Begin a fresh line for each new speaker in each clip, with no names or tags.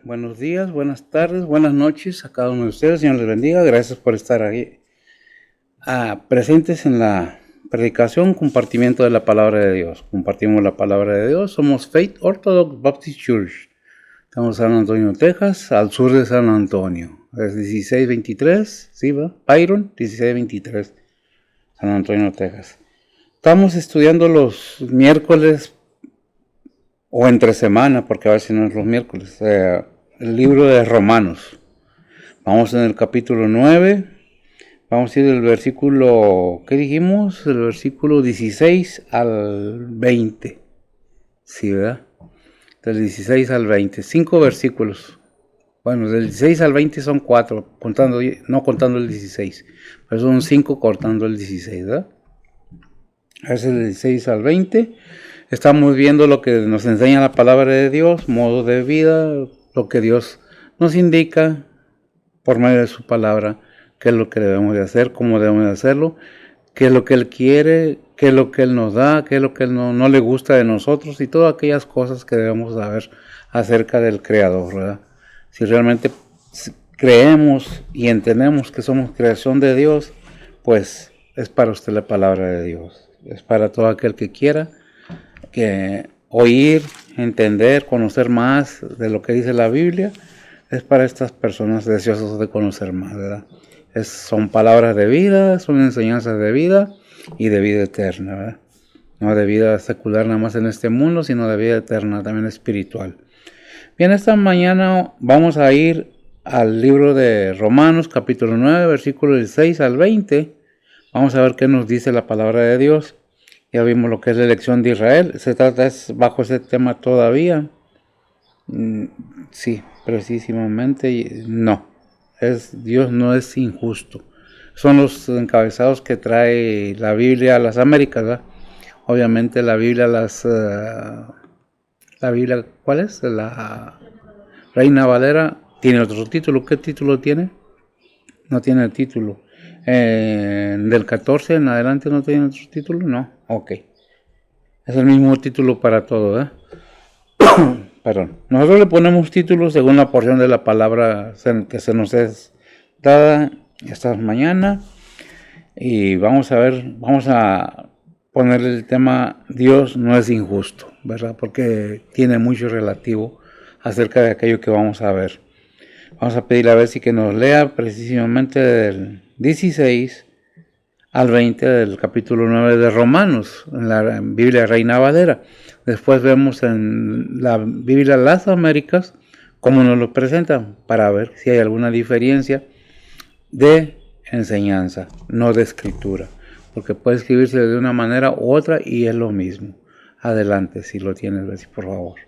Buenos días, buenas tardes, buenas noches a cada uno de ustedes. Señor les bendiga. Gracias por estar ahí presentes en la predicación, compartimiento de la palabra de Dios. Compartimos la palabra de Dios. Somos Faith Orthodox Baptist Church. Estamos en San Antonio, Texas, al sur de San Antonio. Es 1623, ¿sí va? Byron, 1623, San Antonio, Texas. Estamos estudiando los miércoles o entre semana, porque a veces no es los miércoles, el libro de Romanos. Vamos en el capítulo 9, vamos a ir del versículo, ¿qué dijimos? El versículo 16 al 20, ¿sí, verdad? Del 16 al 20, 5 versículos. Bueno, del 16 al 20 son 4, no contando el 16, pero son 5 cortando el 16, ¿verdad? Es el 16 al 20. Estamos viendo lo que nos enseña la palabra de Dios, modo de vida, lo que Dios nos indica por medio de su palabra, qué es lo que debemos de hacer, cómo debemos de hacerlo, qué es lo que Él quiere, qué es lo que Él nos da, qué es lo que Él no le gusta de nosotros y todas aquellas cosas que debemos saber acerca del Creador, ¿verdad? Si realmente creemos y entendemos que somos creación de Dios, pues es para usted la palabra de Dios. Es para todo aquel que quiera que oír, entender, conocer más de lo que dice la Biblia. Es para estas personas deseosas de conocer más, ¿verdad? Son palabras de vida, son enseñanzas de vida y de vida eterna, ¿verdad? No de vida secular nada más en este mundo, sino de vida eterna, también espiritual. Bien, esta mañana vamos a ir al libro de Romanos, capítulo 9, versículos 16 al 20. Vamos a ver qué nos dice la palabra de Dios. Ya vimos lo que es la elección de Israel. Se trata bajo ese tema todavía. Sí, precisamente no. Dios no es injusto. Son los encabezados que trae la Biblia a las Américas, ¿verdad? Obviamente la Biblia ¿cuál es? La Reina Valera tiene otro título. ¿Qué título tiene? No tiene el título. Del 14 en adelante no tiene otro título, no. Ok. Es el mismo título para todo, ¿eh? Perdón. Nosotros le ponemos títulos según la porción de la palabra que se nos es dada esta mañana. Y vamos a ponerle el tema Dios no es injusto, ¿verdad? Porque tiene mucho relativo acerca de aquello que vamos a ver. Vamos a pedirle a ver si que nos lea precisamente del 16 al 20 del capítulo 9 de Romanos, en la Biblia Reina Valera. Después vemos en la Biblia Las Américas cómo nos lo presentan, para ver si hay alguna diferencia de enseñanza, no de escritura, porque puede escribirse de una manera u otra y es lo mismo. Adelante, si lo tienes, Bessie, por favor.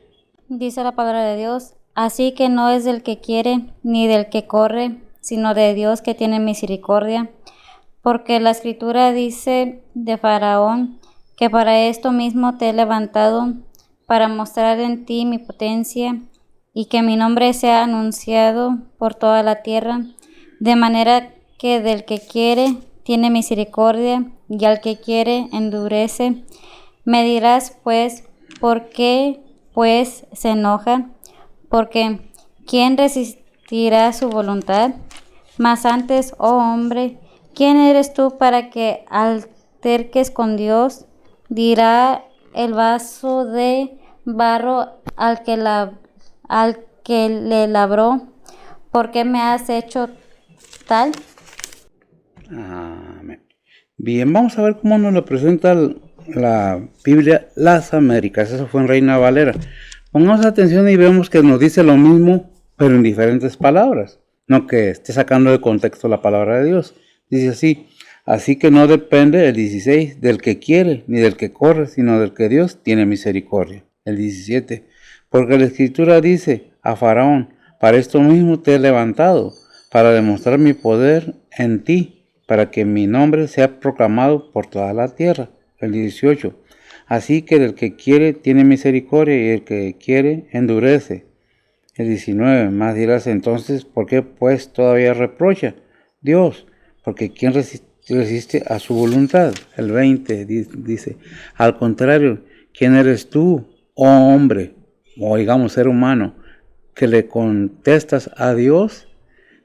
Dice la palabra de Dios: así que no es del que quiere ni del que corre, sino de Dios que tiene misericordia. Porque la Escritura dice de Faraón que para esto mismo te he levantado, para mostrar en ti mi potencia, y que mi nombre sea anunciado por toda la tierra, de manera que del que quiere tiene misericordia, y al que quiere endurece. Me dirás, pues, ¿por qué pues se enoja? Porque ¿quién resistirá su voluntad? Mas antes, oh hombre, ¿quién eres tú para que alterques con Dios? Dirá el vaso de barro al que le labró: ¿por qué me has hecho tal?
Amén. Bien, vamos a ver cómo nos lo presenta la Biblia Las Américas. Eso fue en Reina Valera. Pongamos atención y vemos que nos dice lo mismo, pero en diferentes palabras. No que esté sacando de contexto la palabra de Dios. Dice así que no depende, el 16, del que quiere ni del que corre, sino del que Dios tiene misericordia. El 17, porque la Escritura dice a Faraón: para esto mismo te he levantado, para demostrar mi poder en ti, para que mi nombre sea proclamado por toda la tierra. El 18, así que del que quiere tiene misericordia y el que quiere endurece. El 19, más dirás entonces, ¿por qué pues todavía reprocha Dios? Porque ¿quién resiste a su voluntad? El 20 dice, al contrario, ¿quién eres tú, oh hombre, o digamos ser humano, que le contestas a Dios,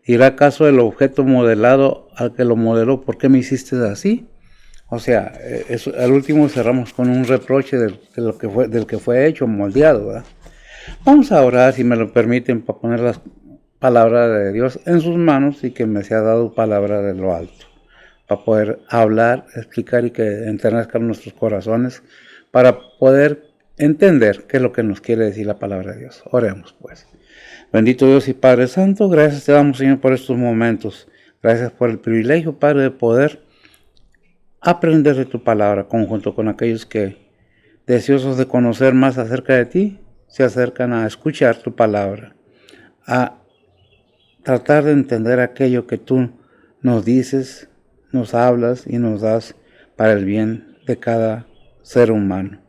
dirá acaso el objeto modelado al que lo modeló, ¿por qué me hiciste así? O sea, al último cerramos con un reproche del que fue hecho, moldeado, ¿verdad? Vamos a orar, si me lo permiten, para poner las palabras de Dios en sus manos y que me sea dado palabra de lo alto, para poder hablar, explicar y que enternezcan nuestros corazones, para poder entender qué es lo que nos quiere decir la palabra de Dios. Oremos pues. Bendito Dios y Padre Santo, gracias te damos, Señor, por estos momentos. Gracias por el privilegio, Padre, de poder aprender de tu palabra, conjunto con aquellos que, deseosos de conocer más acerca de ti, se acercan a escuchar tu palabra, a tratar de entender aquello que tú nos dices, nos hablas y nos das para el bien de cada ser humano.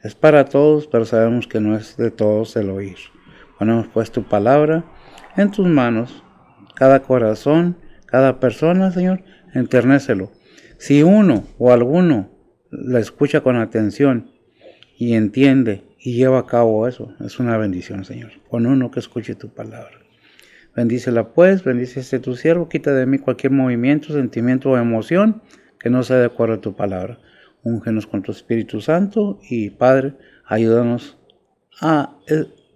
Es para todos, pero sabemos que no es de todos el oír. Ponemos pues tu palabra en tus manos, cada corazón, cada persona, Señor, enternécelo. Si uno o alguno la escucha con atención y entiende y lleva a cabo eso, es una bendición, Señor, con uno que escuche tu palabra. Bendícela pues, bendice tu siervo, quita de mí cualquier movimiento, sentimiento o emoción que no sea de acuerdo a tu palabra. Úngenos con tu Espíritu Santo y, Padre, ayúdanos a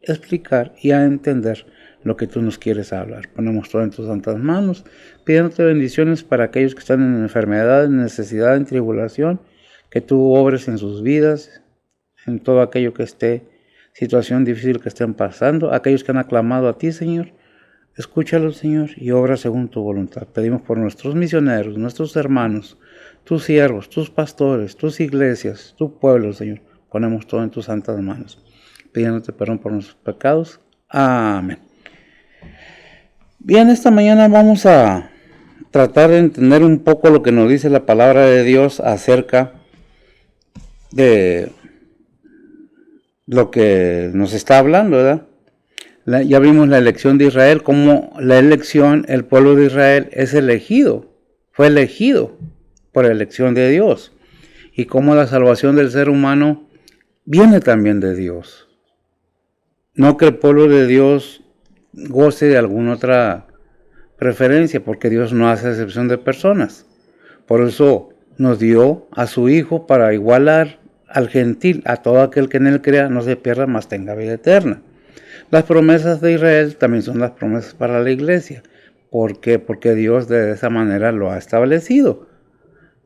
explicar y a entender lo que tú nos quieres hablar. Ponemos todo en tus santas manos, pidiéndote bendiciones para aquellos que están en enfermedad, en necesidad, en tribulación, que tú obres en sus vidas, en todo aquello que esté, situación difícil que estén pasando, aquellos que han aclamado a ti, Señor, escúchalos, Señor, y obra según tu voluntad. Pedimos por nuestros misioneros, nuestros hermanos, tus siervos, tus pastores, tus iglesias, tu pueblo, Señor. Ponemos todo en tus santas manos, pidiéndote perdón por nuestros pecados. Amén. Bien, esta mañana vamos a tratar de entender un poco lo que nos dice la palabra de Dios acerca de lo que nos está hablando, ¿verdad? Ya vimos la elección de Israel, como la elección, el pueblo de Israel es elegido, fue elegido por elección de Dios, y cómo la salvación del ser humano viene también de Dios. No que el pueblo de Dios goce de alguna otra preferencia, porque Dios no hace excepción de personas. Por eso nos dio a su Hijo para igualar al gentil, a todo aquel que en él crea, no se pierda, mas tenga vida eterna. Las promesas de Israel también son las promesas para la iglesia. ¿Por qué? Porque Dios de esa manera lo ha establecido.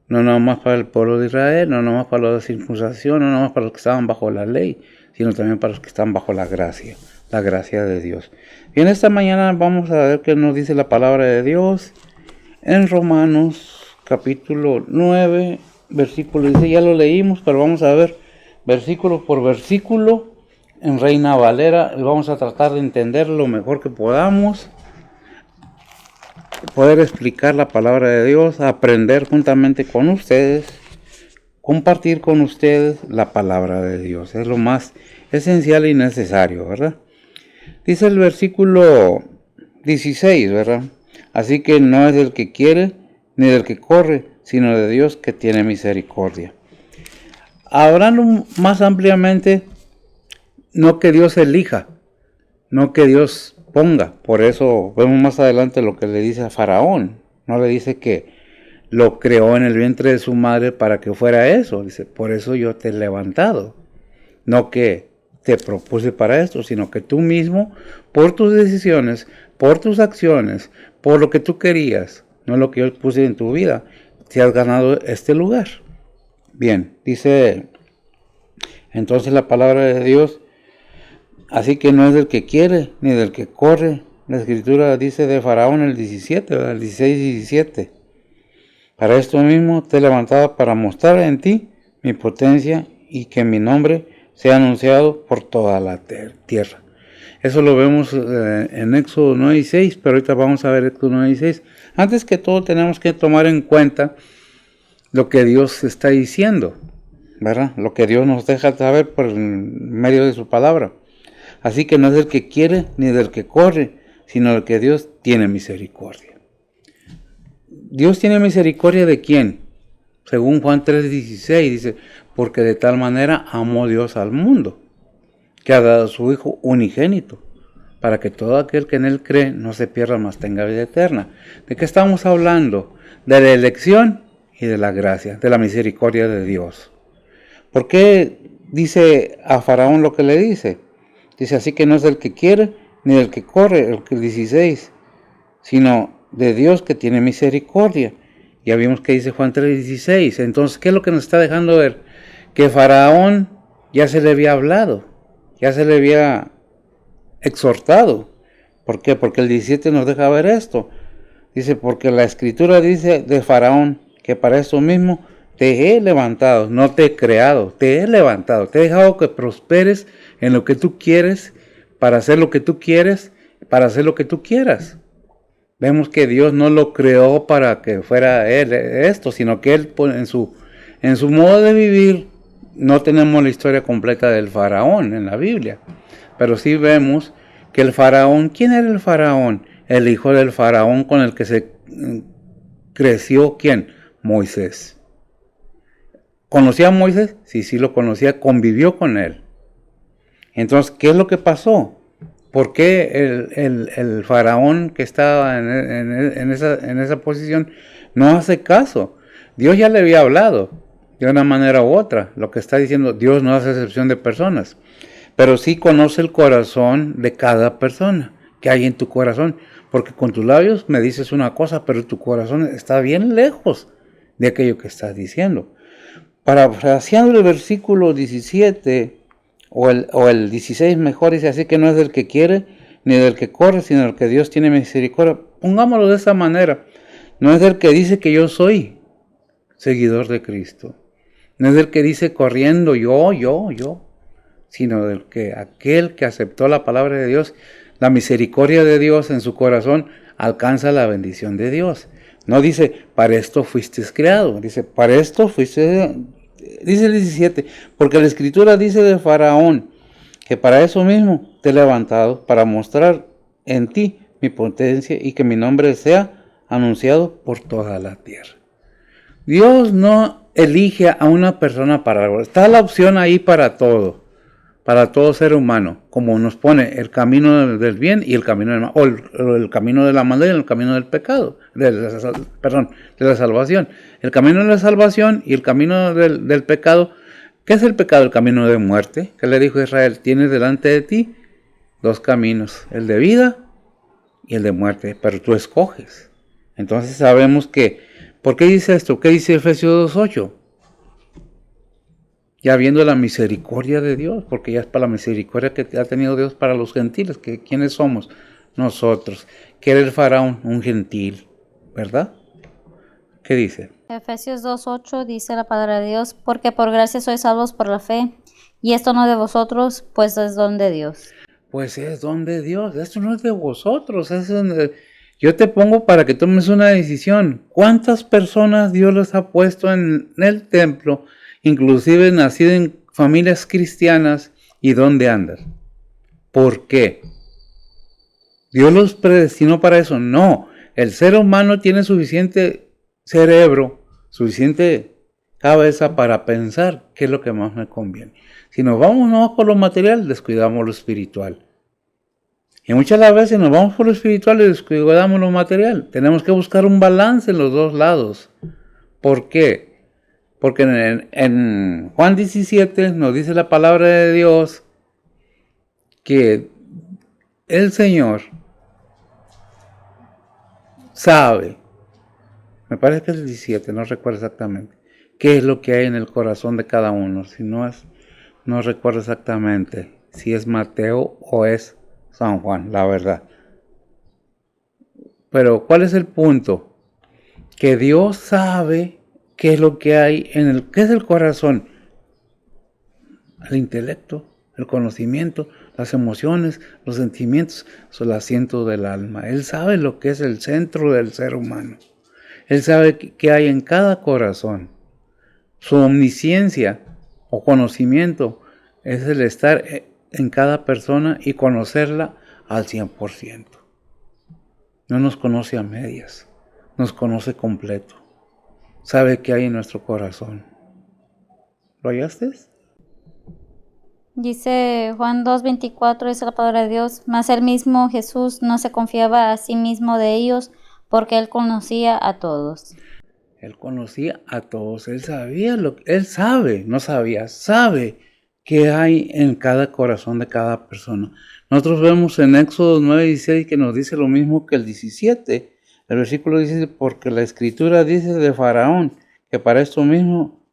No nomás para el pueblo de Israel, no nomás para la circuncisión, no nomás para los que estaban bajo la ley, sino también para los que están bajo la gracia de Dios. Y en esta mañana vamos a ver qué nos dice la palabra de Dios en Romanos capítulo 9, versículo 16. Ya lo leímos, pero vamos a ver versículo por versículo en Reina Valera, y vamos a tratar de entender lo mejor que podamos, poder explicar la palabra de Dios, aprender juntamente con ustedes, compartir con ustedes la palabra de Dios. Es lo más esencial y necesario, ¿verdad? Dice el versículo 16, ¿verdad? Así que no es del que quiere ni del que corre, sino de Dios que tiene misericordia. Hablando más ampliamente, no que Dios elija, no que Dios ponga. Por eso vemos más adelante lo que le dice a Faraón. No le dice que lo creó en el vientre de su madre para que fuera eso. Dice, por eso yo te he levantado. No que te propuse para esto, sino que tú mismo, por tus decisiones, por tus acciones, por lo que tú querías, no lo que yo puse en tu vida, te has ganado este lugar. Bien, dice entonces la palabra de Dios, así que no es del que quiere ni del que corre. La escritura dice de Faraón el 17, el 16 y 17. Para esto mismo te he levantado para mostrar en ti mi potencia y que mi nombre sea anunciado por toda la tierra. Eso lo vemos en Éxodo 9 y 6, pero ahorita vamos a ver Éxodo 9 y 6. Antes que todo tenemos que tomar en cuenta lo que Dios está diciendo, ¿verdad? Lo que Dios nos deja saber por medio de su palabra. Así que no es del que quiere ni del que corre, sino del que Dios tiene misericordia. ¿Dios tiene misericordia de quién? Según Juan 3:16 dice, porque de tal manera amó Dios al mundo, que ha dado a su Hijo unigénito, para que todo aquel que en él cree no se pierda, mas tenga vida eterna. ¿De qué estamos hablando? De la elección y de la gracia, de la misericordia de Dios. ¿Por qué dice a Faraón lo que le dice? Dice, así que no es del que quiere ni del que corre, el 16, sino de Dios que tiene misericordia. Ya vimos que dice Juan 3:16. Entonces, ¿qué es lo que nos está dejando ver? Que Faraón ya se le había hablado, ya se le había exhortado. ¿Por qué? Porque el 17 nos deja ver esto. Dice, porque la escritura dice de Faraón que para eso mismo te he levantado, no te he creado, te he levantado, te he dejado que prosperes en lo que tú quieres, para hacer lo que tú quieres, para hacer lo que tú quieras. Vemos que Dios no lo creó para que fuera él esto, sino que él en su modo de vivir, no tenemos la historia completa del faraón en la Biblia, pero sí vemos que el faraón, ¿quién era el faraón? El hijo del faraón con el que se creció, ¿quién? Moisés. ¿Conocía a Moisés? Sí lo conocía, convivió con él. Entonces, ¿qué es lo que pasó? ¿Por qué el faraón que estaba en esa posición no hace caso? Dios ya le había hablado de una manera u otra. Lo que está diciendo, Dios no hace excepción de personas, pero sí conoce el corazón de cada persona. ¿Qué hay en tu corazón? Porque con tus labios me dices una cosa, pero tu corazón está bien lejos de aquello que estás diciendo. Parafraseando el versículo 17, o el 16 mejor, dice, así que no es del que quiere, ni del que corre, sino del que Dios tiene misericordia. Pongámoslo de esa manera. No es del que dice que yo soy seguidor de Cristo. No es del que dice corriendo yo, sino del que aquel que aceptó la palabra de Dios, la misericordia de Dios en su corazón, alcanza la bendición de Dios. No dice, para esto fuiste creado. Dice, para esto fuiste... Dice el 17, porque la escritura dice de Faraón, que para eso mismo te he levantado, para mostrar en ti mi potencia y que mi nombre sea anunciado por toda la tierra. Dios no elige a una persona para algo. Está la opción ahí para todo ser humano, como nos pone el camino del bien y el camino del mal, o el camino de la maldad y el camino del pecado, de la salvación. El camino de la salvación y el camino del pecado. ¿Qué es el pecado? El camino de muerte. ¿Qué le dijo Israel? Tienes delante de ti dos caminos, el de vida y el de muerte, pero tú escoges. Entonces sabemos que, ¿por qué dice esto? ¿Qué dice Efesios 2:8? Ya viendo la misericordia de Dios, porque ya es para la misericordia que ha tenido Dios para los gentiles, que ¿quiénes somos? Nosotros. ¿Qué era el faraón? Un gentil, ¿verdad? ¿Qué dice?
Efesios 2:8 dice la palabra de Dios, porque por gracia sois salvos por la fe, y esto no de vosotros, pues es don de Dios.
Pues es don de Dios, esto no es de vosotros, es donde yo te pongo para que tomes una decisión. ¿Cuántas personas Dios les ha puesto en el templo, inclusive nacido en familias cristianas, y dónde andan? ¿Por qué? ¿Dios los predestinó para eso? No, el ser humano tiene suficiente cerebro, suficiente cabeza para pensar qué es lo que más me conviene. Si nos vamos nomás por lo material, descuidamos lo espiritual. Y muchas veces nos vamos por lo espiritual y descuidamos lo material. Tenemos que buscar un balance en los dos lados. ¿Por qué? Porque en Juan 17 nos dice la palabra de Dios que el Señor sabe, me parece que es el 17, no recuerdo exactamente, qué es lo que hay en el corazón de cada uno. Si no recuerdo exactamente si es Mateo o es San Juan, la verdad. Pero ¿cuál es el punto? Que Dios sabe qué es lo que hay ¿qué es el corazón? El intelecto, el conocimiento, las emociones, los sentimientos, son el asiento del alma. Él sabe lo que es el centro del ser humano. Él sabe qué hay en cada corazón. Su omnisciencia o conocimiento es el estar en cada persona y conocerla al 100%. No nos conoce a medias, nos conoce completo. Sabe qué hay en nuestro corazón. ¿Lo hallaste?
Dice Juan 2:24, dice la palabra de Dios, mas el mismo Jesús no se confiaba a sí mismo de ellos, porque él conocía a todos.
Él conocía a todos, él sabía él sabe, no sabía, sabe qué hay en cada corazón de cada persona. Nosotros vemos en Éxodo 9:16 que nos dice lo mismo que el 17. El versículo dice, porque la escritura dice de Faraón, que para esto mismo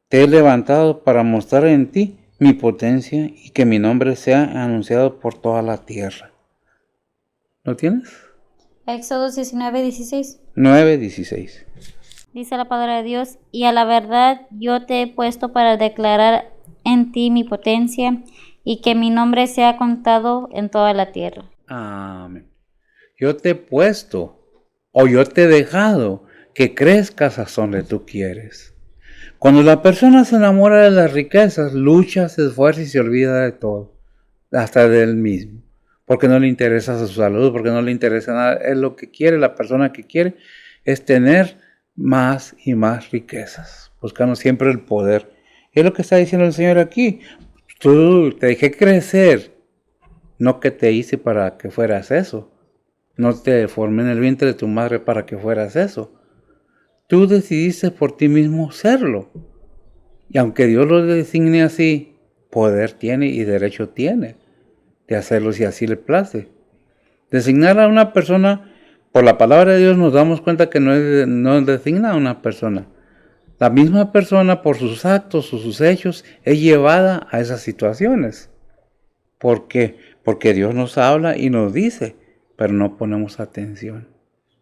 te he levantado para mostrar en ti mi potencia y que mi nombre sea anunciado por toda la tierra. ¿Lo tienes?
Éxodo 19:16.
9:16.
Dice la palabra de Dios, y a la verdad yo te he puesto para declarar en ti mi potencia y que mi nombre sea contado en toda la tierra.
Amén. Yo te he puesto o yo te he dejado que crezcas a donde tú quieres. Cuando la persona se enamora de las riquezas, lucha, se esfuerza y se olvida de todo, hasta de él mismo, porque no le interesa su salud, porque no le interesa nada. Es lo que quiere, la persona que quiere es tener más y más riquezas, buscando siempre el poder. Y es lo que está diciendo el Señor aquí. Tú te dejé crecer, no que te hice para que fueras eso. No te formé en el vientre de tu madre para que fueras eso. Tú decidiste por ti mismo serlo. Y aunque Dios lo designe así, poder tiene y derecho tiene de hacerlo si así le place. Designar a una persona, por la palabra de Dios nos damos cuenta que no designa a una persona. La misma persona por sus actos o sus hechos es llevada a esas situaciones. ¿Por qué? Porque Dios nos habla y nos dice, pero no ponemos atención.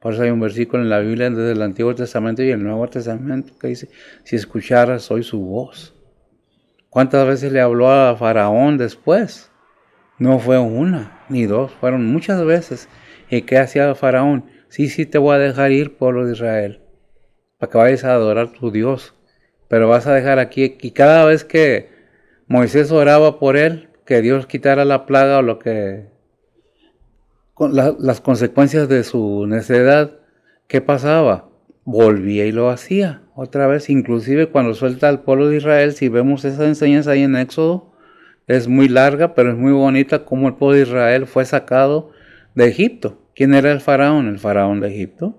Por eso hay un versículo en la Biblia desde el Antiguo Testamento y el Nuevo Testamento que dice, si escucharas hoy su voz. ¿Cuántas veces le habló a Faraón después? No fue una ni dos, fueron muchas veces. ¿Y qué hacía Faraón? Sí, te voy a dejar ir, pueblo de Israel, para que vayas a adorar a tu Dios. Pero vas a dejar aquí, y cada vez que Moisés oraba por él, que Dios quitara la plaga o lo que las consecuencias de su necedad, ¿qué pasaba? Volvía y lo hacía otra vez. Inclusive cuando suelta al pueblo de Israel, si vemos esa enseñanza ahí en Éxodo, es muy larga, pero es muy bonita cómo el pueblo de Israel fue sacado de Egipto. ¿Quién era el faraón? El faraón de Egipto.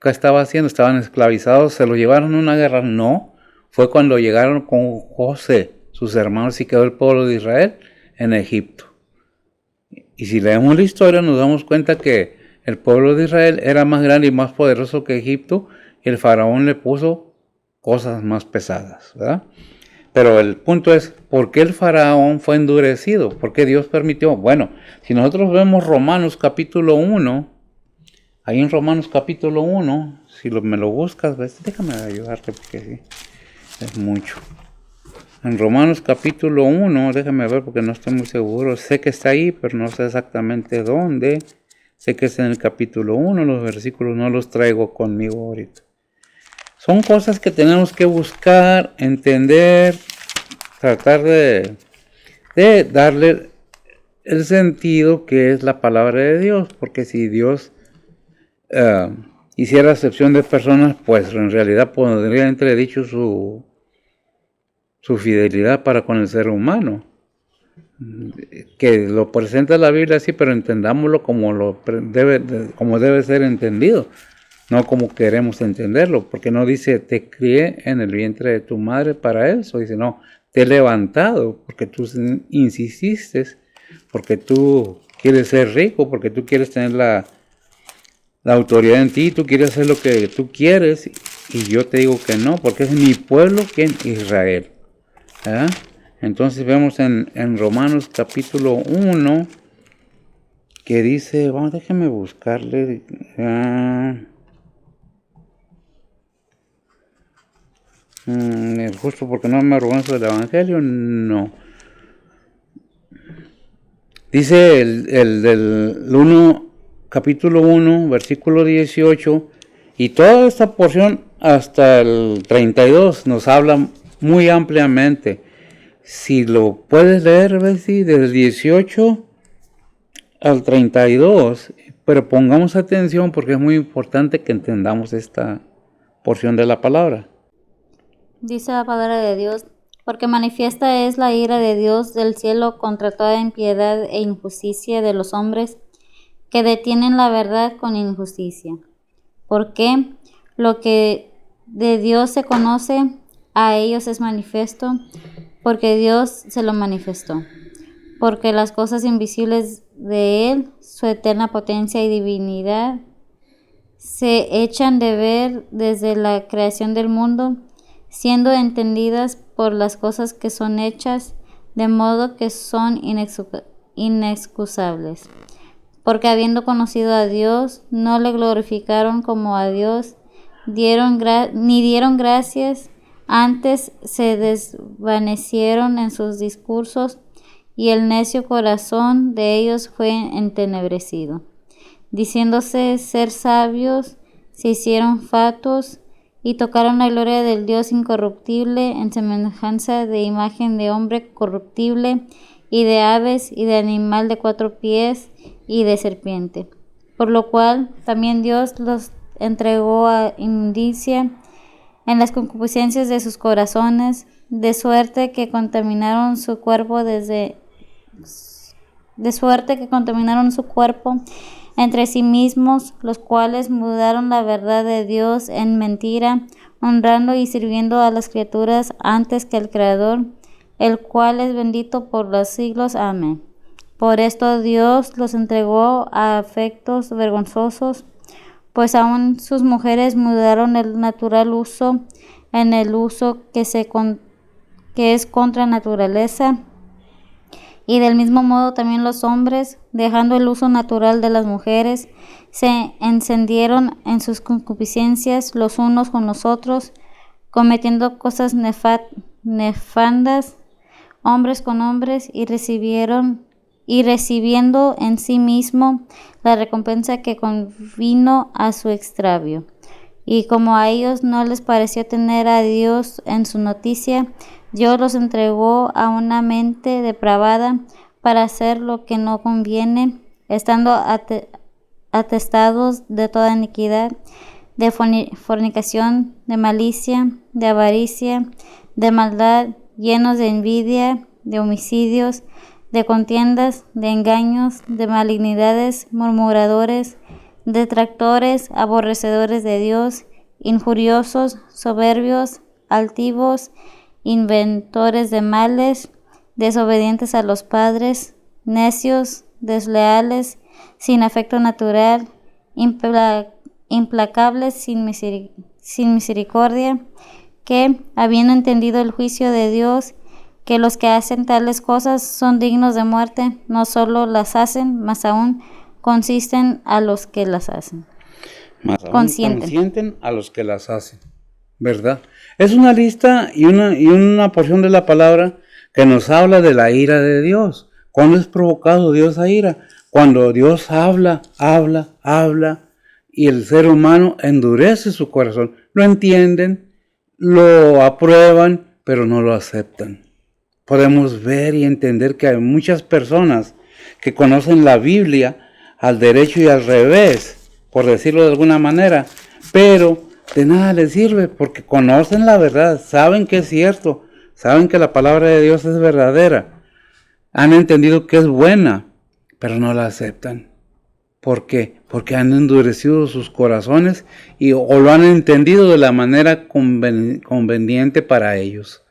¿Qué estaba haciendo? ¿Estaban esclavizados? ¿Se lo llevaron a una guerra? No. Fue cuando llegaron con José, sus hermanos, y quedó el pueblo de Israel en Egipto. Y si leemos la historia nos damos cuenta que el pueblo de Israel era más grande y más poderoso que Egipto y el faraón le puso cosas más pesadas, ¿verdad? Pero el punto es, ¿por qué el faraón fue endurecido? ¿Por qué Dios permitió? Bueno, si nosotros vemos Romanos capítulo 1, ahí en Romanos capítulo 1, si me lo buscas, ¿ves? Déjame ayudarte porque sí, es mucho. En Romanos capítulo 1, déjame ver porque no estoy muy seguro, sé que está ahí, pero no sé exactamente dónde. Sé que es en el capítulo 1, los versículos no los traigo conmigo ahorita. Son cosas que tenemos que buscar, entender, tratar de darle el sentido que es la palabra de Dios, porque si Dios hiciera acepción de personas, pues en realidad podría entredicho su fidelidad para con el ser humano, que lo presenta la Biblia así, pero entendámoslo como debe ser entendido, no como queremos entenderlo, porque no dice te crié en el vientre de tu madre para eso, dice no, te he levantado porque tú insististe, porque tú quieres ser rico, porque tú quieres tener la autoridad en ti, tú quieres hacer lo que tú quieres, y yo te digo que no, porque es mi pueblo que es Israel. ¿Ah? Entonces vemos en Romanos capítulo 1 que dice, déjeme buscarle, justo porque no me avergüenzo del evangelio, no. Dice el del 1, capítulo 1, versículo 18, y toda esta porción hasta el 32 nos habla muy ampliamente. Si lo puedes leer, Bessie, del 18 al 32, pero pongamos atención porque es muy importante que entendamos esta porción de la palabra.
Dice la palabra de Dios, Porque manifiesta es la ira de Dios del cielo contra toda impiedad e injusticia de los hombres que detienen la verdad con injusticia. Porque lo que de Dios se conoce, a ellos es manifiesto, porque Dios se lo manifestó. Porque las cosas invisibles de Él, su eterna potencia y divinidad, se echan de ver desde la creación del mundo, siendo entendidas por las cosas que son hechas, de modo que son inexcusables. Porque habiendo conocido a Dios, no le glorificaron como a Dios, ni dieron gracias, antes se desvanecieron en sus discursos, y el necio corazón de ellos fue entenebrecido. Diciéndose ser sabios, se hicieron fatuos, y tocaron la gloria del Dios incorruptible en semejanza de imagen de hombre corruptible, y de aves, y de animal de 4 pies, y de serpiente. Por lo cual también Dios los entregó a inmundicia en las concupiscencias de sus corazones, de suerte que contaminaron su cuerpo entre sí mismos, los cuales mudaron la verdad de Dios en mentira, honrando y sirviendo a las criaturas antes que al Creador, el cual es bendito por los siglos. Amén. Por esto Dios los entregó a afectos vergonzosos, pues aún sus mujeres mudaron el natural uso en el uso que es contra naturaleza. Y del mismo modo también los hombres, dejando el uso natural de las mujeres, se encendieron en sus concupiscencias los unos con los otros, cometiendo cosas nefandas, hombres con hombres, y recibiendo en sí mismo la recompensa que convino a su extravio. Y como a ellos no les pareció tener a Dios en su noticia, Dios los entregó a una mente depravada para hacer lo que no conviene, estando atestados de toda iniquidad, de fornicación, de malicia, de avaricia, de maldad, llenos de envidia, de homicidios, de contiendas, de engaños, de malignidades, murmuradores, detractores, aborrecedores de Dios, injuriosos, soberbios, altivos, inventores de males, desobedientes a los padres, necios, desleales, sin afecto natural, implacables, sin misericordia, que, habiendo entendido el juicio de Dios, que los que hacen tales cosas son dignos de muerte, no solo las hacen, mas aún consisten a los que las hacen.
Más aún consienten a los que las hacen, ¿verdad? Es una lista y una porción de la palabra que nos habla de la ira de Dios. ¿Cuándo es provocado Dios a ira? Cuando Dios habla, y el ser humano endurece su corazón. Lo entienden, lo aprueban, pero no lo aceptan. Podemos ver y entender que hay muchas personas que conocen la Biblia al derecho y al revés, por decirlo de alguna manera, pero de nada les sirve porque conocen la verdad, saben que es cierto, saben que la palabra de Dios es verdadera, han entendido que es buena, pero no la aceptan. ¿Por qué? Porque han endurecido sus corazones o lo han entendido de la manera conveniente para ellos.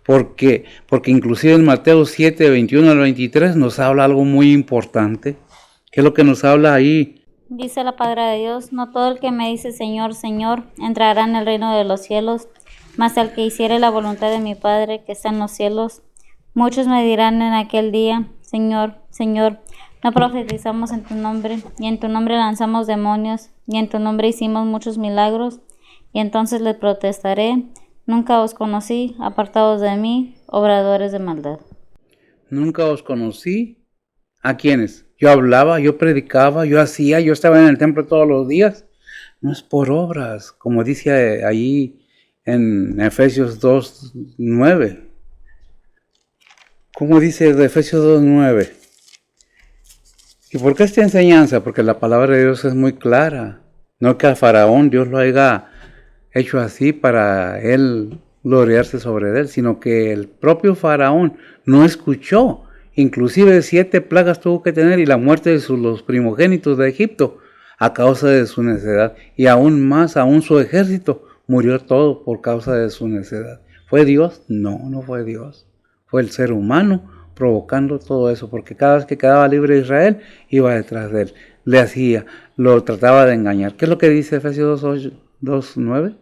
Porque inclusive en Mateo 7, 21 al 23 nos habla algo muy importante. ¿Qué es lo que nos habla ahí?
Dice la palabra de Dios: no todo el que me dice Señor, Señor, entrará en el reino de los cielos, mas el que hiciere la voluntad de mi Padre que está en los cielos. Muchos me dirán en aquel día: Señor, Señor, no profetizamos en tu nombre, y en tu nombre lanzamos demonios, y en tu nombre hicimos muchos milagros. Y entonces les protestaré: nunca os conocí, apartados de mí, obradores de maldad.
Nunca os conocí. ¿A quiénes? Yo hablaba, yo predicaba, yo hacía, yo estaba en el templo todos los días. No es por obras, como dice ahí en Efesios 2:9. ¿Cómo dice de Efesios 2:9? ¿Y por qué esta enseñanza? Porque la palabra de Dios es muy clara. No que a Faraón Dios lo haya hecho así para él gloriarse sobre él, sino que el propio Faraón no escuchó. Inclusive 7 plagas tuvo que tener y la muerte de los primogénitos de Egipto a causa de su necedad. Y aún más, aún su ejército murió todo por causa de su necedad. ¿Fue Dios? No, no fue Dios. Fue el ser humano provocando todo eso, porque cada vez que quedaba libre Israel, iba detrás de él, le hacía, lo trataba de engañar. ¿Qué es lo que dice Efesios 2:9?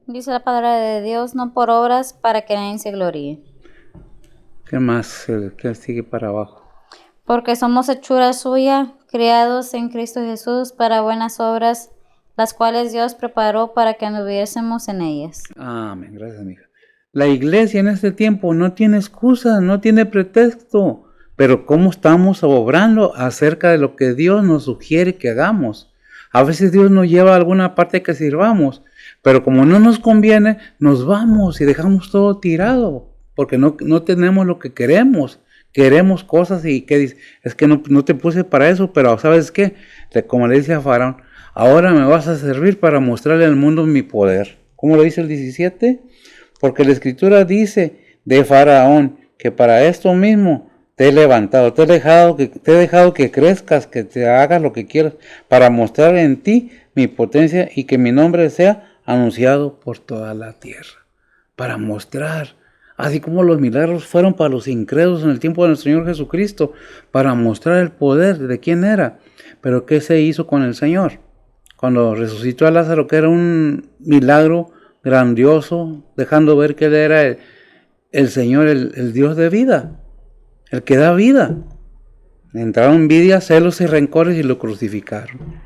Dice la palabra de Dios, no por obras para que nadie se gloríe.
¿Qué más? ¿Qué sigue para abajo?
Porque somos hechura suya, creados en Cristo Jesús para buenas obras, las cuales Dios preparó para que anduviésemos en ellas.
Amén, gracias, mija. La iglesia en este tiempo no tiene excusa, no tiene pretexto, pero ¿cómo estamos obrando acerca de lo que Dios nos sugiere que hagamos? A veces Dios nos lleva a alguna parte que sirvamos, pero como no nos conviene, nos vamos y dejamos todo tirado, porque no tenemos lo que queremos. Queremos cosas y ¿qué dice? Es que no te puse para eso, pero ¿sabes qué? Como le dice a Faraón, ahora me vas a servir para mostrarle al mundo mi poder. ¿Cómo lo dice el 17? Porque la Escritura dice de Faraón que para esto mismo te he levantado, te he dejado que crezcas, que te hagas lo que quieras, para mostrar en ti mi potencia y que mi nombre sea anunciado por toda la tierra. Para mostrar, así como los milagros fueron para los incrédulos en el tiempo de nuestro Señor Jesucristo, para mostrar el poder de quién era. Pero ¿qué se hizo con el Señor? Cuando resucitó a Lázaro, que era un milagro grandioso, dejando ver que Él era el Señor, el Dios de vida, el que da vida. Entraron envidia, celos y rencores y lo crucificaron.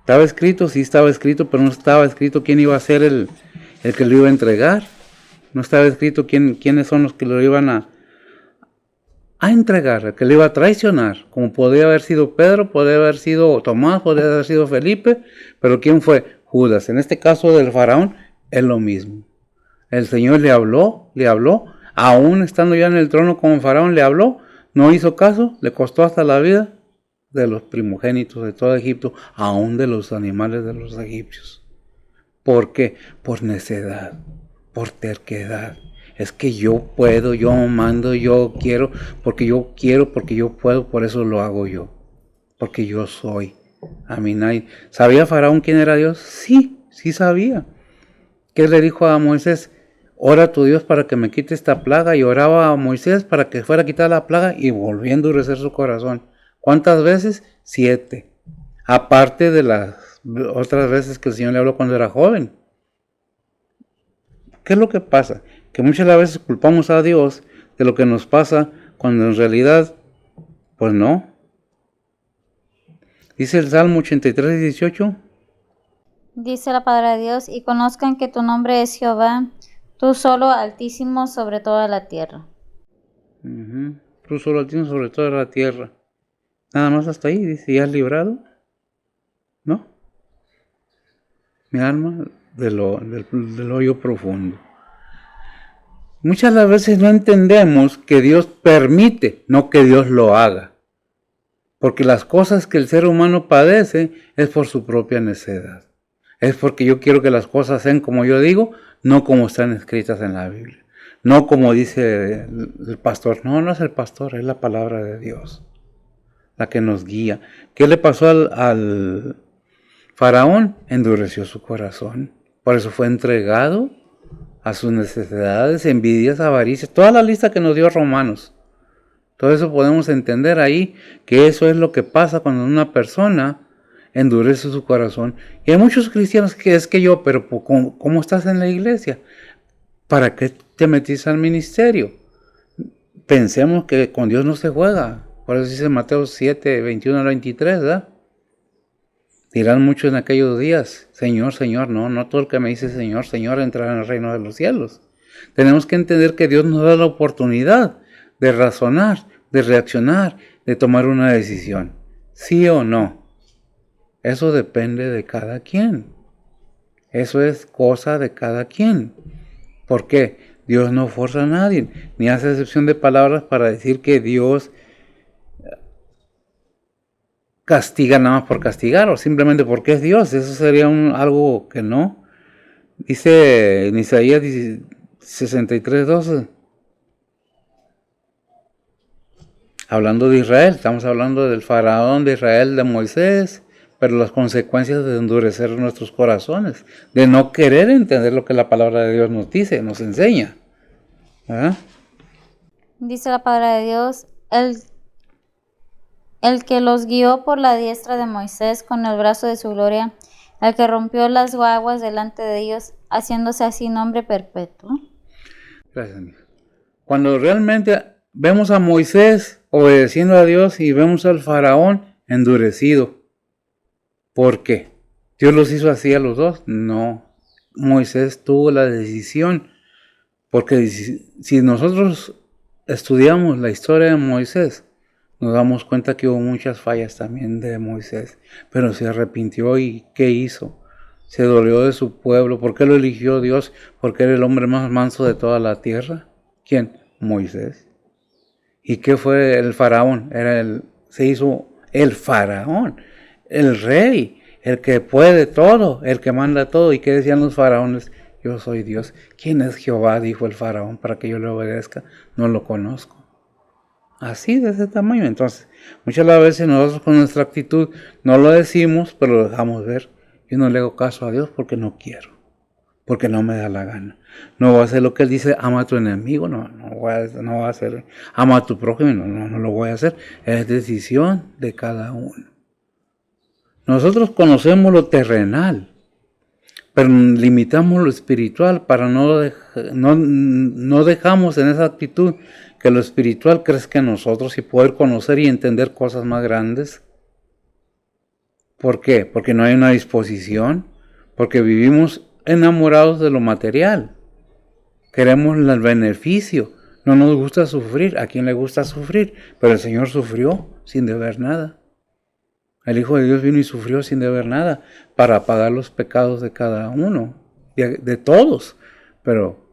¿Estaba escrito? Sí estaba escrito, pero no estaba escrito quién iba a ser el que lo iba a entregar. No estaba escrito quiénes son los que lo iban a entregar, el que lo iba a traicionar. Como podría haber sido Pedro, podría haber sido Tomás, podría haber sido Felipe, pero ¿quién fue? Judas. En este caso del Faraón, es lo mismo. El Señor le habló, aún estando ya en el trono como Faraón, le habló, no hizo caso, le costó hasta la vida de los primogénitos de todo Egipto, aún de los animales de los egipcios. ¿Por qué? Por necedad, por terquedad. Es que yo puedo, yo mando, yo quiero, porque yo puedo, por eso lo hago yo. Porque yo soy. A mí nadie. ¿Sabía Faraón quién era Dios? Sí sabía. ¿Qué le dijo a Moisés? Ora a tu Dios para que me quite esta plaga. Y oraba a Moisés para que fuera a quitar la plaga y volvió a endurecer su corazón. ¿Cuántas veces? 7. Aparte de las otras veces que el Señor le habló cuando era joven. ¿Qué es lo que pasa? Que muchas veces culpamos a Dios de lo que nos pasa cuando en realidad, pues no. Dice el Salmo 83:18.
Dice la palabra de Dios, y conozcan que tu nombre es Jehová, tú solo altísimo sobre toda la tierra.
Tú solo altísimo sobre toda la tierra. Nada más hasta ahí, dice, ¿ya has librado? ¿No? Mi alma del hoyo profundo. Muchas las veces no entendemos que Dios permite, no que Dios lo haga. Porque las cosas que el ser humano padece es por su propia necedad. Es porque yo quiero que las cosas sean como yo digo, no como están escritas en la Biblia. No como dice el pastor. No es el pastor, es la palabra de Dios la que nos guía. ¿Qué le pasó al Faraón? Endureció su corazón. Por eso fue entregado a sus necesidades, envidias, avaricias. Toda la lista que nos dio Romanos. Todo eso podemos entender ahí, que eso es lo que pasa cuando una persona endurece su corazón. Y hay muchos cristianos que es que yo, pero ¿cómo estás en la iglesia? ¿Para qué te metiste al ministerio? Pensemos que con Dios no se juega. Por eso dice Mateo 7, 21 al 23, ¿verdad? Dirán muchos en aquellos días, Señor, Señor, no todo el que me dice Señor, Señor entrará en el reino de los cielos. Tenemos que entender que Dios nos da la oportunidad de razonar, de reaccionar, de tomar una decisión. ¿Sí o no? Eso depende de cada quien. Eso es cosa de cada quien. ¿Por qué? Dios no forza a nadie, ni hace excepción de palabras para decir que Dios castiga nada más por castigar o simplemente porque es Dios. Eso sería algo que no. Dice en Isaías 63:12. Hablando de Israel, estamos hablando del faraón de Israel, de Moisés, pero las consecuencias de endurecer nuestros corazones, de no querer entender lo que la palabra de Dios nos dice, nos enseña. ¿Verdad?
Dice la palabra de Dios, el que los guió por la diestra de Moisés con el brazo de su gloria, el que rompió las aguas delante de ellos, haciéndose así nombre perpetuo.
Gracias, amigo. Cuando realmente vemos a Moisés obedeciendo a Dios y vemos al faraón endurecido, ¿por qué? ¿Dios los hizo así a los dos? No. Moisés tuvo la decisión, porque si nosotros estudiamos la historia de Moisés, nos damos cuenta que hubo muchas fallas también de Moisés, pero se arrepintió y ¿qué hizo? Se dolió de su pueblo. ¿Por qué lo eligió Dios? Porque era el hombre más manso de toda la tierra. ¿Quién? Moisés. ¿Y qué fue el faraón? Se hizo el faraón, el rey, el que puede todo, el que manda todo. ¿Y qué decían los faraones? Yo soy Dios. ¿Quién es Jehová? Dijo el faraón, para que yo le obedezca. No lo conozco. Así, de ese tamaño. Entonces, muchas veces nosotros con nuestra actitud no lo decimos, pero lo dejamos ver. Yo no le hago caso a Dios porque no quiero, porque no me da la gana. No voy a hacer lo que Él dice, ama a tu enemigo, no voy a hacer, ama a tu prójimo, no lo voy a hacer. Es decisión de cada uno. Nosotros conocemos lo terrenal, pero limitamos lo espiritual para no dejamos en esa actitud que lo espiritual crezca en nosotros y poder conocer y entender cosas más grandes. ¿Por qué? Porque no hay una disposición, porque vivimos enamorados de lo material. Queremos el beneficio, no nos gusta sufrir. ¿A quién le gusta sufrir? Pero el Señor sufrió sin deber nada. El Hijo de Dios vino y sufrió sin deber nada para pagar los pecados de cada uno, de todos. Pero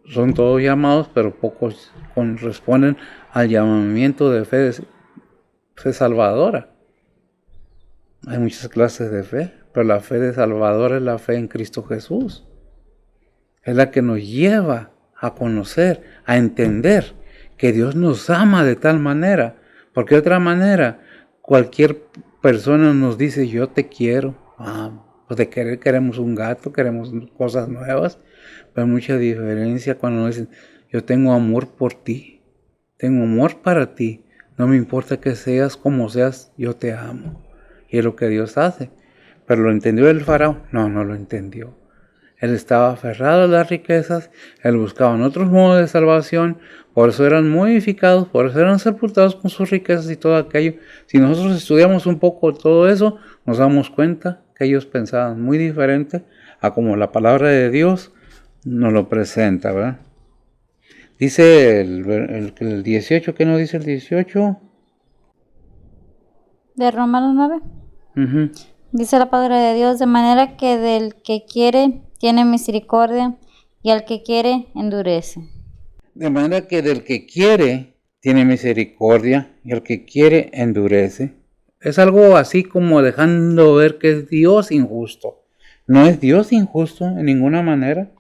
son todos llamados, pero pocos corresponden al llamamiento de fe salvadora. Hay muchas clases de fe, pero la fe de salvador es la fe en Cristo Jesús. Es la que nos lleva a conocer, a entender que Dios nos ama de tal manera, porque de otra manera cualquier persona nos dice yo te quiero, pues de querer queremos un gato, queremos cosas nuevas, pero hay mucha diferencia cuando nos dicen yo tengo amor por ti, tengo amor para ti, no me importa que seas como seas, yo te amo. Y es lo que Dios hace. Pero ¿lo entendió el faraón? No lo entendió. Él estaba aferrado a las riquezas, él buscaba otros modos de salvación, por eso eran modificados, por eso eran sepultados con sus riquezas y todo aquello. Si nosotros estudiamos un poco todo eso, nos damos cuenta que ellos pensaban muy diferente a como la palabra de Dios nos lo presenta, ¿verdad? Dice el 18, ¿qué nos dice el 18?
De Romanos 9.
Uh-huh.
Dice la palabra de Dios, de manera que del que quiere tiene misericordia y al que quiere endurece.
De manera que del que quiere tiene misericordia y al que quiere endurece. Es algo así como dejando ver que es Dios injusto. No es Dios injusto en ninguna manera.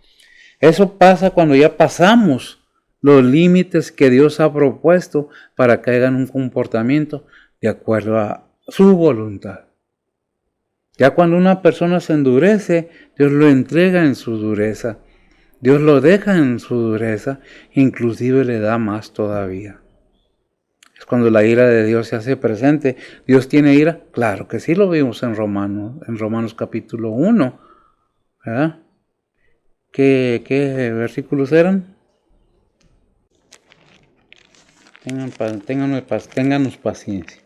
Eso pasa cuando ya pasamos los límites que Dios ha propuesto para que hagan un comportamiento de acuerdo a su voluntad. Ya cuando una persona se endurece, Dios lo entrega en su dureza. Dios lo deja en su dureza, inclusive le da más todavía. Es cuando la ira de Dios se hace presente. ¿Dios tiene ira? Claro que sí, lo vimos en Romanos capítulo 1. ¿Verdad? ¿Qué versículos eran? Ténganos paciencia.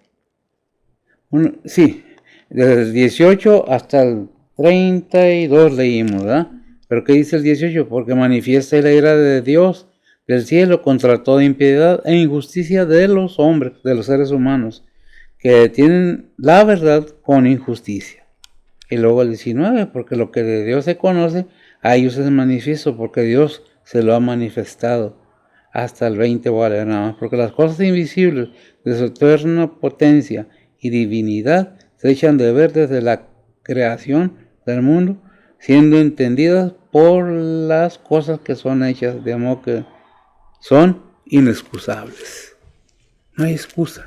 Sí, desde el 18 hasta el 32 leímos, ¿verdad? Pero ¿qué dice el 18? Porque manifiesta la ira de Dios del cielo contra toda impiedad e injusticia de los hombres, de los seres humanos, que tienen la verdad con injusticia. Y luego el 19, porque lo que de Dios se conoce, a ellos es manifiesto, porque Dios se lo ha manifestado. Hasta el 20 voy a leer nada más, porque las cosas invisibles de su eterna potencia y divinidad se echan de ver desde la creación del mundo, siendo entendidas por las cosas que son hechas, de modo que son inexcusables. No hay excusa.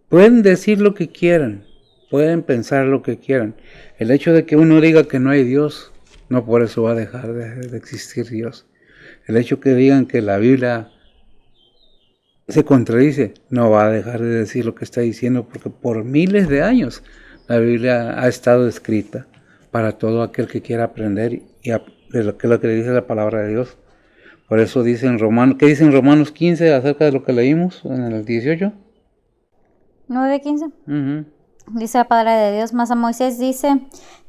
Pueden decir lo que quieran, pueden pensar lo que quieran. El hecho de que uno diga que no hay Dios, no por eso va a dejar de existir Dios. El hecho que digan que la Biblia se contradice, no va a dejar de decir lo que está diciendo, porque por miles de años la Biblia ha estado escrita para todo aquel que quiera aprender de lo que le dice la palabra de Dios. Por eso dice en Romanos, ¿qué dice en Romanos 15 acerca de lo que leímos en el 18?
9:15.
Uh-huh.
Dice la palabra de Dios, mas a Moisés dice,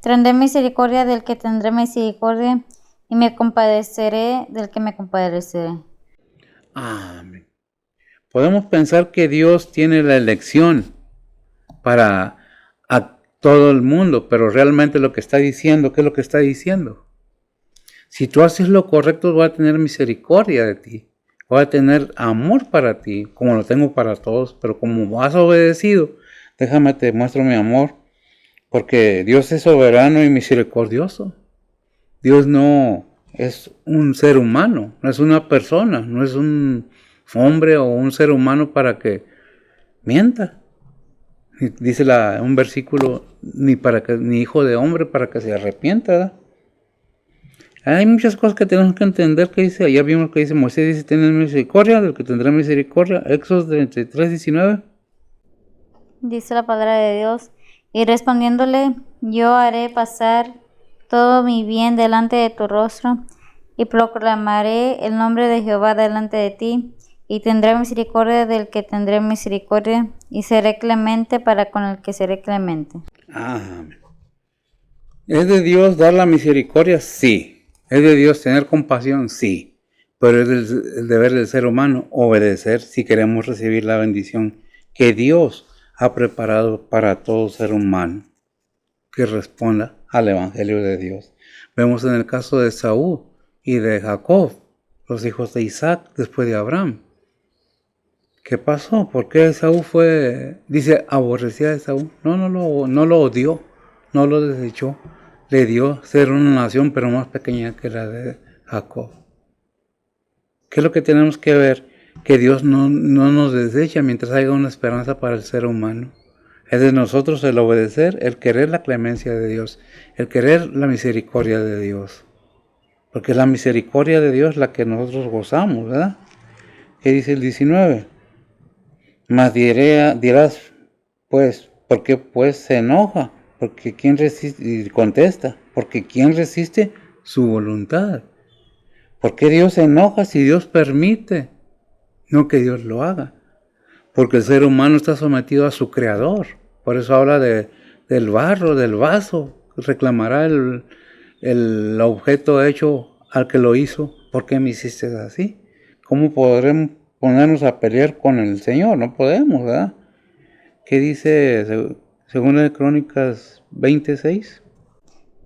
tendré misericordia del que tendré misericordia, y me compadeceré del que me compadeceré.
Amén. Podemos pensar que Dios tiene la elección para a todo el mundo, pero realmente lo que está diciendo, ¿qué es lo que está diciendo? Si tú haces lo correcto, voy a tener misericordia de ti, voy a tener amor para ti, como lo tengo para todos, pero como has obedecido, déjame te muestro mi amor, porque Dios es soberano y misericordioso. Dios no es un ser humano, no es una persona, no es un hombre o un ser humano para que mienta. Dice un versículo, ni hijo de hombre para que se arrepienta, ¿verdad? Hay muchas cosas que tenemos que entender que dice, ya vimos que dice Moisés, dice, ten misericordia del que tendrá misericordia, Éxodo 33:19.
Dice la palabra de Dios, y respondiéndole, yo haré pasar todo mi bien delante de tu rostro, y proclamaré el nombre de Jehová delante de ti, y tendré misericordia del que tendré misericordia, y seré clemente para con el que seré clemente.
Amén. ¿Es de Dios dar la misericordia? Sí. ¿Es de Dios tener compasión? Sí. Pero es el deber del ser humano obedecer si queremos recibir la bendición que Dios ha preparado para todo ser humano que responda al Evangelio de Dios. Vemos en el caso de Saúl y de Jacob, los hijos de Isaac después de Abraham. ¿Qué pasó? ¿Por qué Saúl dice, aborrecía de Saúl? No lo odió, no lo desechó. Le dio ser una nación, pero más pequeña que la de Jacob. ¿Qué es lo que tenemos que ver? Que Dios no nos desecha mientras haya una esperanza para el ser humano. Es de nosotros el obedecer, el querer la clemencia de Dios, el querer la misericordia de Dios. Porque es la misericordia de Dios la que nosotros gozamos, ¿verdad? ¿Qué dice el 19? Mas dirás, pues, ¿por qué pues se enoja? Porque ¿quién resiste? Y contesta, porque ¿quién resiste su voluntad? ¿Por qué Dios se enoja si Dios permite? No que Dios lo haga. Porque el ser humano está sometido a su creador. Por eso habla del barro, del vaso. Reclamará el objeto hecho al que lo hizo. ¿Por qué me hiciste así? ¿Cómo podremos ponernos a pelear con el Señor? No podemos, ¿verdad? ¿Qué dice según de Crónicas 26?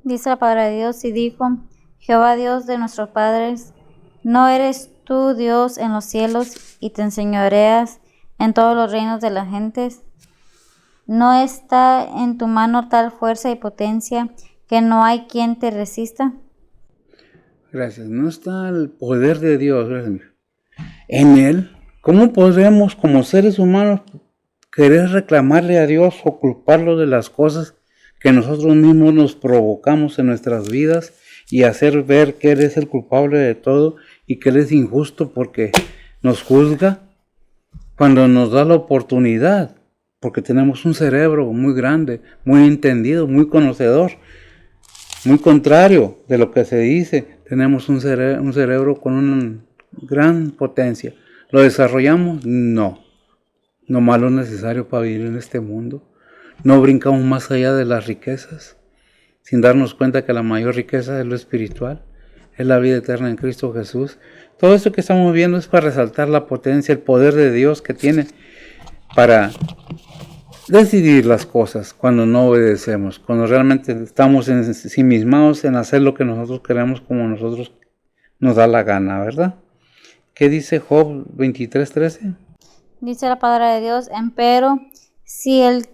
Dice la palabra de Dios y dijo, Jehová Dios de nuestros padres, ¿no eres tú Dios en los cielos y te enseñoreas en todos los reinos de las gentes? ¿No está en tu mano tal fuerza y potencia que no hay quien te resista?
Gracias. No está el poder de Dios, gracias. En Él. ¿Cómo podremos como seres humanos querer reclamarle a Dios o culparlo de las cosas que nosotros mismos nos provocamos en nuestras vidas y hacer ver que Él es el culpable de todo y que Él es injusto porque nos juzga cuando nos da la oportunidad? Porque tenemos un cerebro muy grande, muy entendido, muy conocedor, muy contrario de lo que se dice. Tenemos un cerebro con una gran potencia. ¿Lo desarrollamos? No. No más lo necesario para vivir en este mundo. No brincamos más allá de las riquezas, sin darnos cuenta que la mayor riqueza es lo espiritual, es la vida eterna en Cristo Jesús. Todo esto que estamos viendo es para resaltar la potencia, el poder de Dios que tiene para decidir las cosas cuando no obedecemos, cuando realmente estamos ensimismados en hacer lo que nosotros queremos como nosotros nos da la gana, ¿verdad? ¿Qué dice Job 23:13?
Dice la palabra de Dios, empero, si el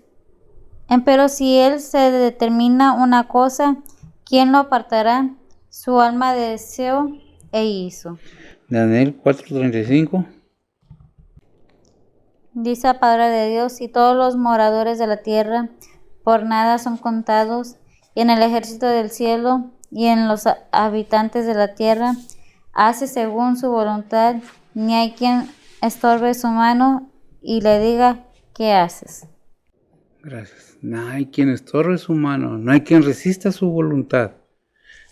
Empero si él se determina una cosa, ¿quién lo apartará? Su alma deseó e hizo.
Daniel 4:35.
Dice la palabra de Dios, y todos los moradores de la tierra por nada son contados, y en el ejército del cielo y en los habitantes de la tierra hace según su voluntad, ni hay quien estorbe su mano y le diga, ¿qué haces?
Gracias. No hay quien estorbe su mano, no hay quien resista su voluntad.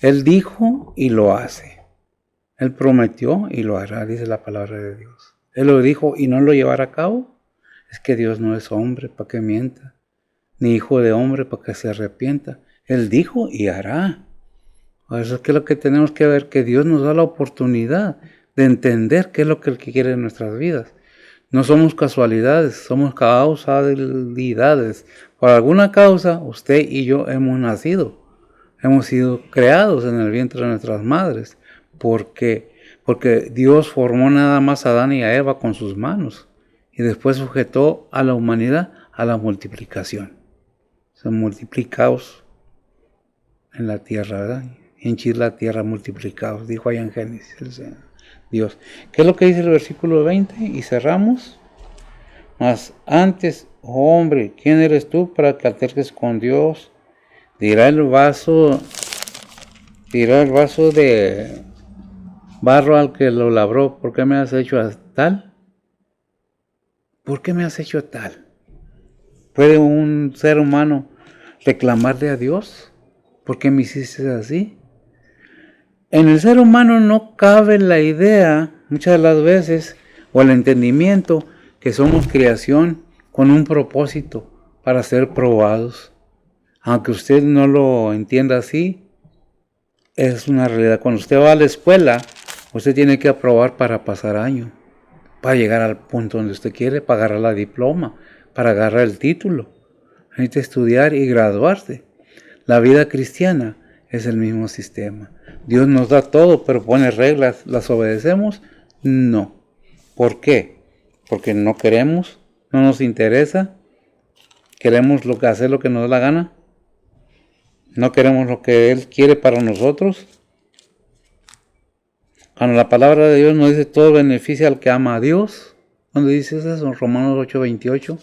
Él dijo y lo hace. Él prometió y lo hará, dice la palabra de Dios. Él lo dijo y no lo llevará a cabo. Es que Dios no es hombre para que mienta, ni hijo de hombre para que se arrepienta. Él dijo y hará. Por eso es que lo que tenemos que ver, que Dios nos da la oportunidad de entender qué es lo que Él quiere en nuestras vidas. No somos casualidades, somos causalidades. Por alguna causa, usted y yo hemos nacido. Hemos sido creados en el vientre de nuestras madres. Porque Dios formó nada más a Adán y a Eva con sus manos. Y después sujetó a la humanidad a la multiplicación. Son multiplicados en la tierra, ¿verdad? Henchir la tierra, multiplicados, dijo allá en Génesis el Señor, Dios. ¿Qué es lo que dice el versículo 20? Y cerramos. Mas antes, oh hombre, ¿quién eres tú para que alterques con Dios? Dirá el vaso de barro al que lo labró, ¿por qué me has hecho tal? ¿Por qué me has hecho tal? ¿Puede un ser humano reclamarle a Dios? ¿Por qué me hiciste así? En el ser humano no cabe la idea, muchas de las veces, o el entendimiento, que somos creación con un propósito para ser probados. Aunque usted no lo entienda así, es una realidad. Cuando usted va a la escuela, usted tiene que aprobar para pasar año, para llegar al punto donde usted quiere, para agarrar la diploma, para agarrar el título. Necesita estudiar y graduarse. La vida cristiana es el mismo sistema. Dios nos da todo, pero pone reglas. ¿Las obedecemos? No. ¿Por qué? Porque no queremos, no nos interesa, queremos hacer lo que nos da la gana, no queremos lo que Él quiere para nosotros. Cuando la palabra de Dios nos dice todo beneficia al que ama a Dios, ¿dónde dice eso? En Romanos 8:28.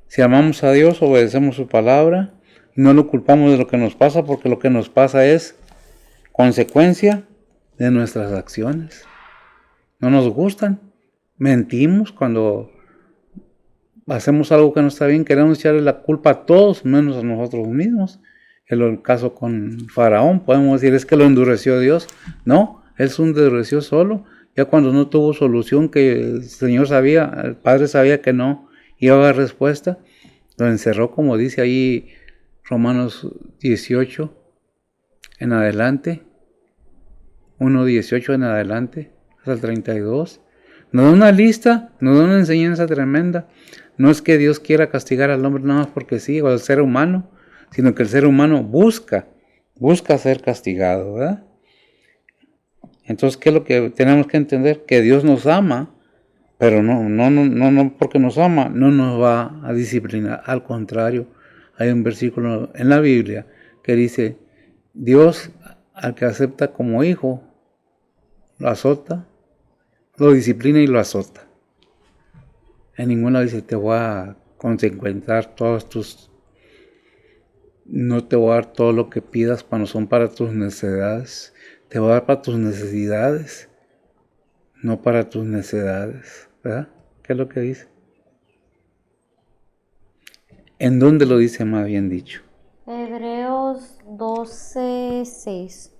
Si amamos a Dios, obedecemos su palabra y no lo culpamos de lo que nos pasa, porque lo que nos pasa es consecuencia de nuestras acciones. No nos gustan. Mentimos cuando hacemos algo que no está bien. Queremos echarle la culpa a todos, menos a nosotros mismos. El caso con Faraón, podemos decir, es que lo endureció Dios. No, él se endureció solo. Ya cuando no tuvo solución, que el Señor sabía, el Padre sabía que no iba a haber respuesta, lo encerró, como dice ahí Romanos 18 en adelante, 1:18 en adelante, hasta el 32. Nos da una lista, nos da una enseñanza tremenda. No es que Dios quiera castigar al hombre nada más porque sí, o al ser humano, sino que el ser humano busca ser castigado, ¿verdad? Entonces, ¿qué es lo que tenemos que entender? Que Dios nos ama, pero no porque nos ama, no nos va a disciplinar. Al contrario, hay un versículo en la Biblia que dice, Dios al que acepta como hijo, lo azota, lo disciplina y lo azota. En ninguna dice, te voy a consecuenciar todos tus... No te voy a dar todo lo que pidas cuando son para tus necesidades. Te voy a dar para tus necesidades, no para tus necedades, ¿verdad? ¿Qué es lo que dice? ¿En dónde lo dice más bien dicho?
Hebreos 12:6.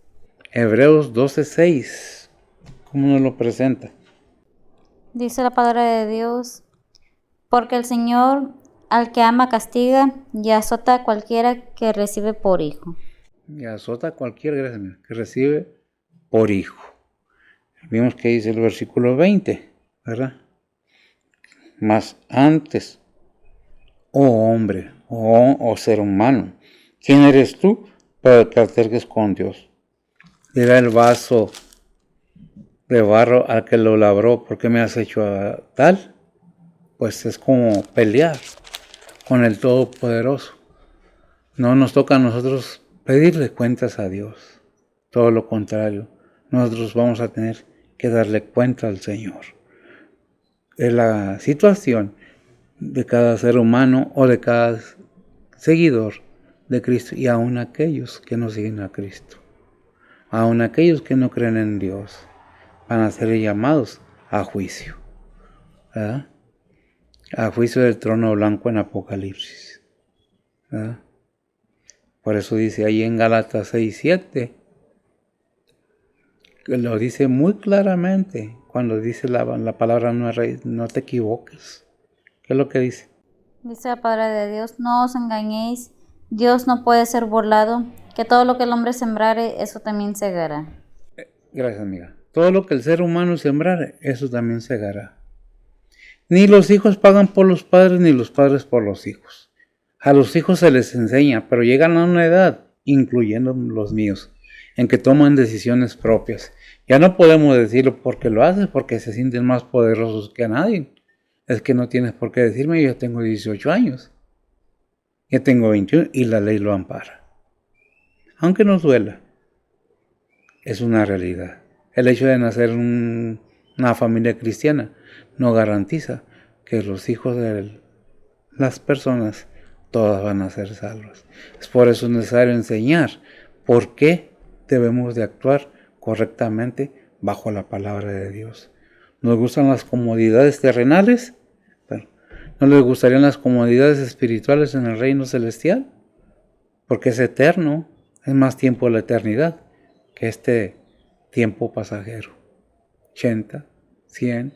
Hebreos 12:6. ¿Cómo nos lo presenta?
Dice la palabra de Dios, porque el Señor al que ama castiga y azota a cualquiera que recibe por hijo.
Y azota a cualquier que recibe por hijo. Vimos que dice el versículo 20, ¿verdad? Mas antes, oh hombre, oh ser humano, ¿quién eres tú para que te acerques con Dios? Dirá el vaso de barro al que lo labró, ¿por qué me has hecho tal? Pues es como pelear. con el Todopoderoso. No nos toca a nosotros pedirle cuentas a Dios. Todo lo contrario, nosotros vamos a tener que darle cuenta al Señor de la situación de cada ser humano o de cada seguidor de Cristo, y aun aquellos que no siguen a Cristo, aun aquellos que no creen en Dios, van a ser llamados a juicio, ¿verdad? A juicio del trono blanco en Apocalipsis, ¿verdad? Por eso dice ahí en Gálatas 6:7, que lo dice muy claramente, cuando dice la palabra no te equivoques. ¿Qué es lo que dice?
Dice la palabra de Dios, no os engañéis, Dios no puede ser burlado, que todo lo que el hombre sembrare, eso también segará.
Gracias, amiga. Todo lo que el ser humano sembrare, eso también segará. Ni los hijos pagan por los padres, ni los padres por los hijos. A los hijos se les enseña, pero llegan a una edad, incluyendo los míos, en que toman decisiones propias. Ya no podemos decirlo porque lo haces, porque se sienten más poderosos que nadie. Es que no tienes por qué decirme, yo tengo 18 años. Yo tengo 21 y la ley lo ampara. Aunque nos duela, es una realidad. El hecho de nacer en una familia cristiana no garantiza que los hijos de las personas todas van a ser salvas. Es por eso necesario enseñar por qué debemos de actuar correctamente bajo la palabra de Dios. ¿Nos gustan las comodidades terrenales? Bueno, ¿no les gustarían las comodidades espirituales en el reino celestial? Porque es eterno, es más tiempo la eternidad que este tiempo pasajero. 80, 100,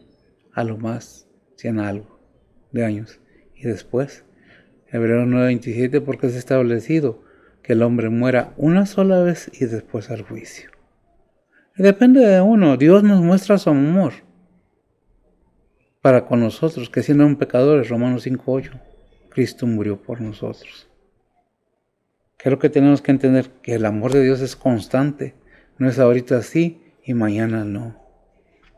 a lo más 100 algo de años. Y después, Hebreos 9:27, porque es establecido que el hombre muera una sola vez y después al juicio. Y depende de uno. Dios nos muestra su amor para con nosotros, que siendo un pecadores, Romanos 5:8, Cristo murió por nosotros. Creo que tenemos que entender que el amor de Dios es constante. No es ahorita sí y mañana no.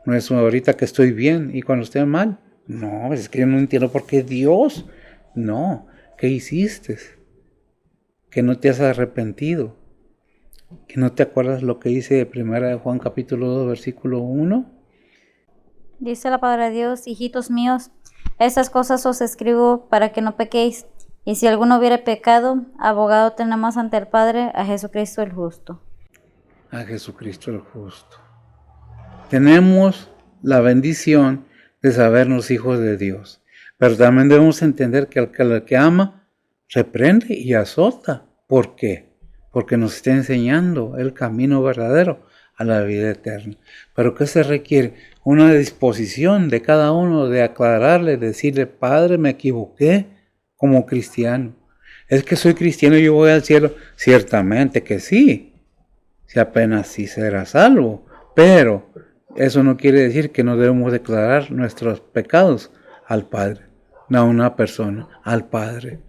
No es ahorita que estoy bien y cuando esté mal. No, es que yo no entiendo por qué Dios. No, ¿qué hiciste? Que no te has arrepentido. Que no te acuerdas lo que dice 1 Juan capítulo 2 versículo 1.
Dice la palabra de Dios, hijitos míos, estas cosas os escribo para que no pequéis. Y si alguno hubiere pecado, abogado tenemos ante el Padre, a Jesucristo el justo.
A Jesucristo el justo. Tenemos la bendición de sabernos hijos de Dios. Pero también debemos entender que al que ama, reprende y azota. ¿Por qué? Porque nos está enseñando el camino verdadero a la vida eterna. ¿Pero qué se requiere? Una disposición de cada uno de aclararle, decirle, Padre, me equivoqué como cristiano. Es que soy cristiano y yo voy al cielo. Ciertamente que sí, si apenas sí será salvo. Pero eso no quiere decir que no debemos declarar nuestros pecados al Padre, no a una persona, al Padre,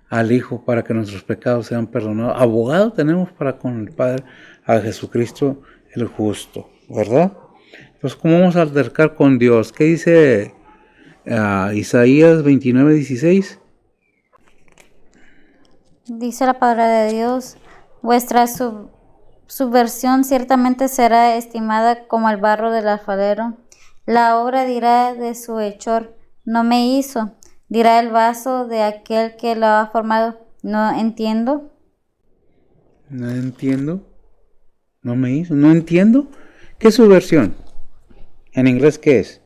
al Hijo, para que nuestros pecados sean perdonados. Abogado tenemos para con el Padre, a Jesucristo el justo, ¿verdad? Entonces, ¿cómo vamos a altercar con Dios? ¿Qué dice Isaías 29:16?
Dice la palabra de Dios, vuestra subversión ciertamente será estimada como el barro del alfarero. La obra dirá de su hechor, no me hizo. Dirá el vaso de aquel que lo ha formado, no entiendo.
No entiendo. No me hizo. No entiendo. ¿Qué es subversión? ¿En inglés qué es?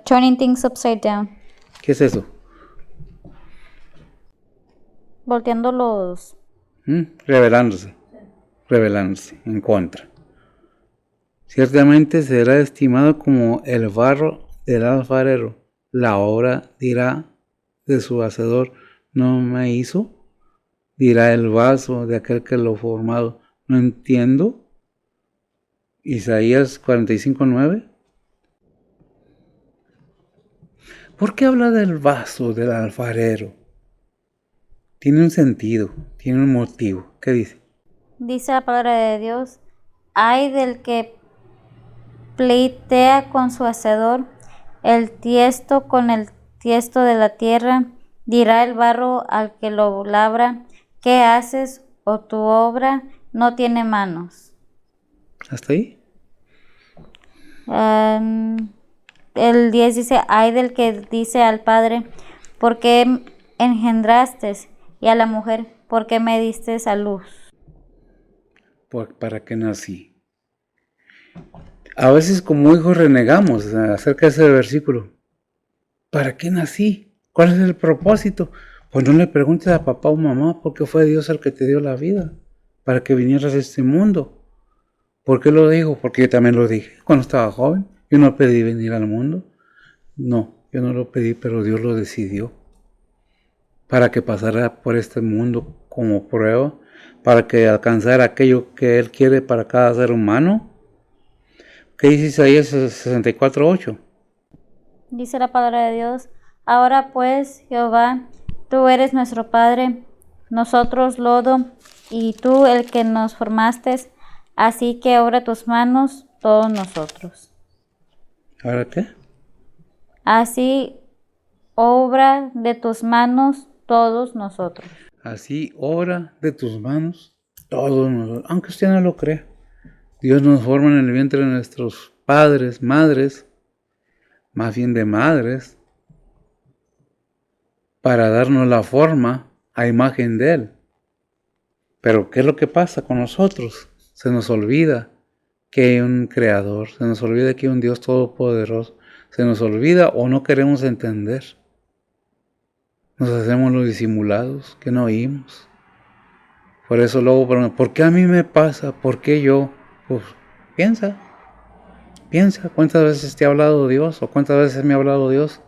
Turning things upside down.
¿Qué es eso?
Volteando los...
Rebelándose en contra. Ciertamente será estimado como el barro del alfarero. La obra dirá de su hacedor, no me hizo. Dirá el vaso de aquel que lo ha formado, no entiendo. Isaías 45:9. ¿Por qué habla del vaso del alfarero? Tiene un sentido, tiene un motivo. ¿Qué dice?
Dice la palabra de Dios, ay del que pleitea con su hacedor, el tiesto con el tiesto de la tierra, dirá el barro al que lo labra, ¿qué haces? O tu obra no tiene manos.
¿Hasta ahí?
El 10 dice, ay del que dice al padre, ¿por qué engendraste? Y a la mujer, ¿por qué me diste a luz?
¿Para qué nací? A veces como hijos renegamos acerca de ese versículo. ¿Para qué nací? ¿Cuál es el propósito? Pues no le preguntes a papá o mamá por qué fue Dios el que te dio la vida, para que vinieras a este mundo. ¿Por qué lo digo? Porque yo también lo dije cuando estaba joven. Yo no pedí venir al mundo. No, yo no lo pedí, pero Dios lo decidió. Para que pasara por este mundo como prueba, para que alcanzara aquello que Él quiere para cada ser humano. ¿Qué dice Isaías 64:8?
Dice la palabra de Dios, ahora pues, Jehová, tú eres nuestro Padre, nosotros lodo, y tú el que nos formaste, así que obra tus manos, todos nosotros.
¿Ahora qué?
Así obra de tus manos, todos nosotros.
Así obra de tus manos, todos nosotros, aunque usted no lo crea. Dios nos forma en el vientre de nuestros padres, madres, más bien de madres, para darnos la forma a imagen de Él. Pero ¿qué es lo que pasa con nosotros? Se nos olvida que hay un Creador, se nos olvida que hay un Dios todopoderoso, se nos olvida o no queremos entender. Nos hacemos los disimulados, que no oímos. Por eso luego, ¿por qué a mí me pasa? ¿Por qué yo? Pues piensa, ¿cuántas veces te ha hablado Dios? ¿O cuántas veces me ha hablado Dios?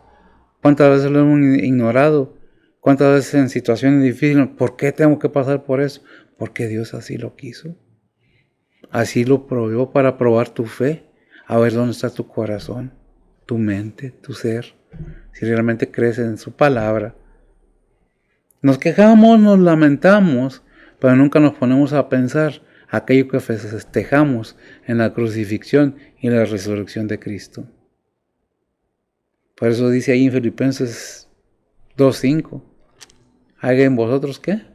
¿Cuántas veces lo hemos ignorado? ¿Cuántas veces en situaciones difíciles? ¿Por qué tengo que pasar por eso? Porque Dios así lo quiso. Así lo probó para probar tu fe, a ver dónde está tu corazón, tu mente, tu ser, si realmente crees en su palabra. Nos quejamos, nos lamentamos, pero nunca nos ponemos a pensar aquello que festejamos en la crucifixión y la resurrección de Cristo. Por eso dice ahí en Filipenses 2:5, ¿haya en vosotros qué?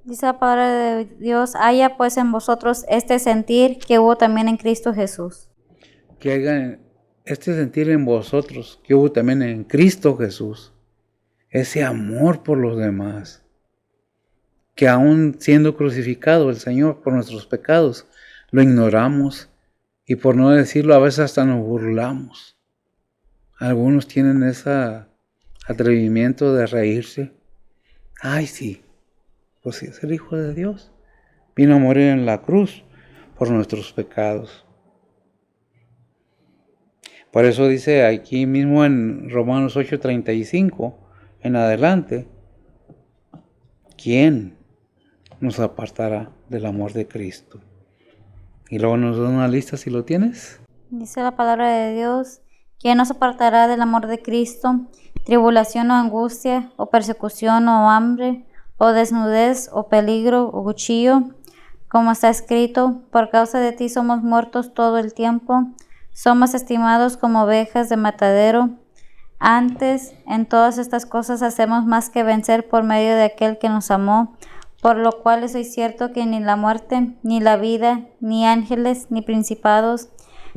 Dice la palabra de Dios, haya pues en vosotros este sentir que hubo también en Cristo Jesús.
Que haya este sentir en vosotros que hubo también en Cristo Jesús. Ese amor por los demás. Que aún siendo crucificado el Señor por nuestros pecados, lo ignoramos y por no decirlo a veces hasta nos burlamos. Algunos tienen ese atrevimiento de reírse. Ay, sí, pues sí, es el Hijo de Dios. Vino a morir en la cruz por nuestros pecados. Por eso dice aquí mismo en Romanos 8:35, en adelante, ¿quién nos apartará del amor de Cristo? Y luego nos da una lista, si lo tienes.
Dice la palabra de Dios, ¿quién nos apartará del amor de Cristo? Tribulación o angustia, o persecución o hambre, o desnudez, o peligro, o cuchillo. Como está escrito, por causa de ti somos muertos todo el tiempo, somos estimados como ovejas de matadero. Antes, en todas estas cosas hacemos más que vencer por medio de aquel que nos amó, por lo cual soy cierto que ni la muerte, ni la vida, ni ángeles, ni principados,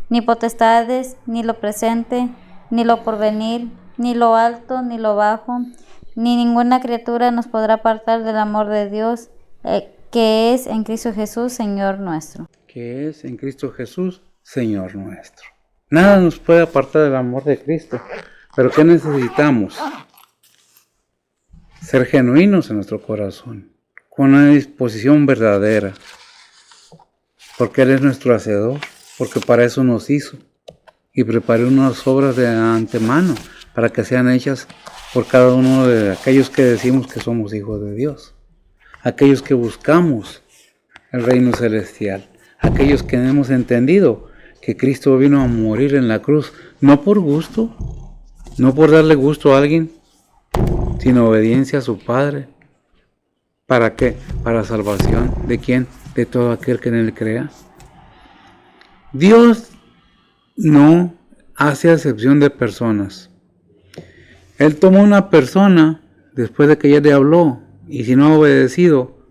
ni potestades, ni lo presente, ni lo porvenir, ni lo alto, ni lo bajo, ni ninguna criatura nos podrá apartar del amor de Dios, que es en Cristo Jesús, Señor nuestro.
Que es en Cristo Jesús, Señor nuestro. Nada nos puede apartar del amor de Cristo. Pero ¿qué necesitamos? Ser genuinos en nuestro corazón, con una disposición verdadera. Porque Él es nuestro hacedor, porque para eso nos hizo. Y preparó unas obras de antemano para que sean hechas por cada uno de aquellos que decimos que somos hijos de Dios. Aquellos que buscamos el reino celestial. Aquellos que hemos entendido que Cristo vino a morir en la cruz, no por gusto, no por darle gusto a alguien, sino obediencia a su Padre. ¿Para qué? Para salvación. ¿De quién? De todo aquel que en Él crea. Dios no hace acepción de personas. Él tomó una persona después de que ya le habló, y si no ha obedecido,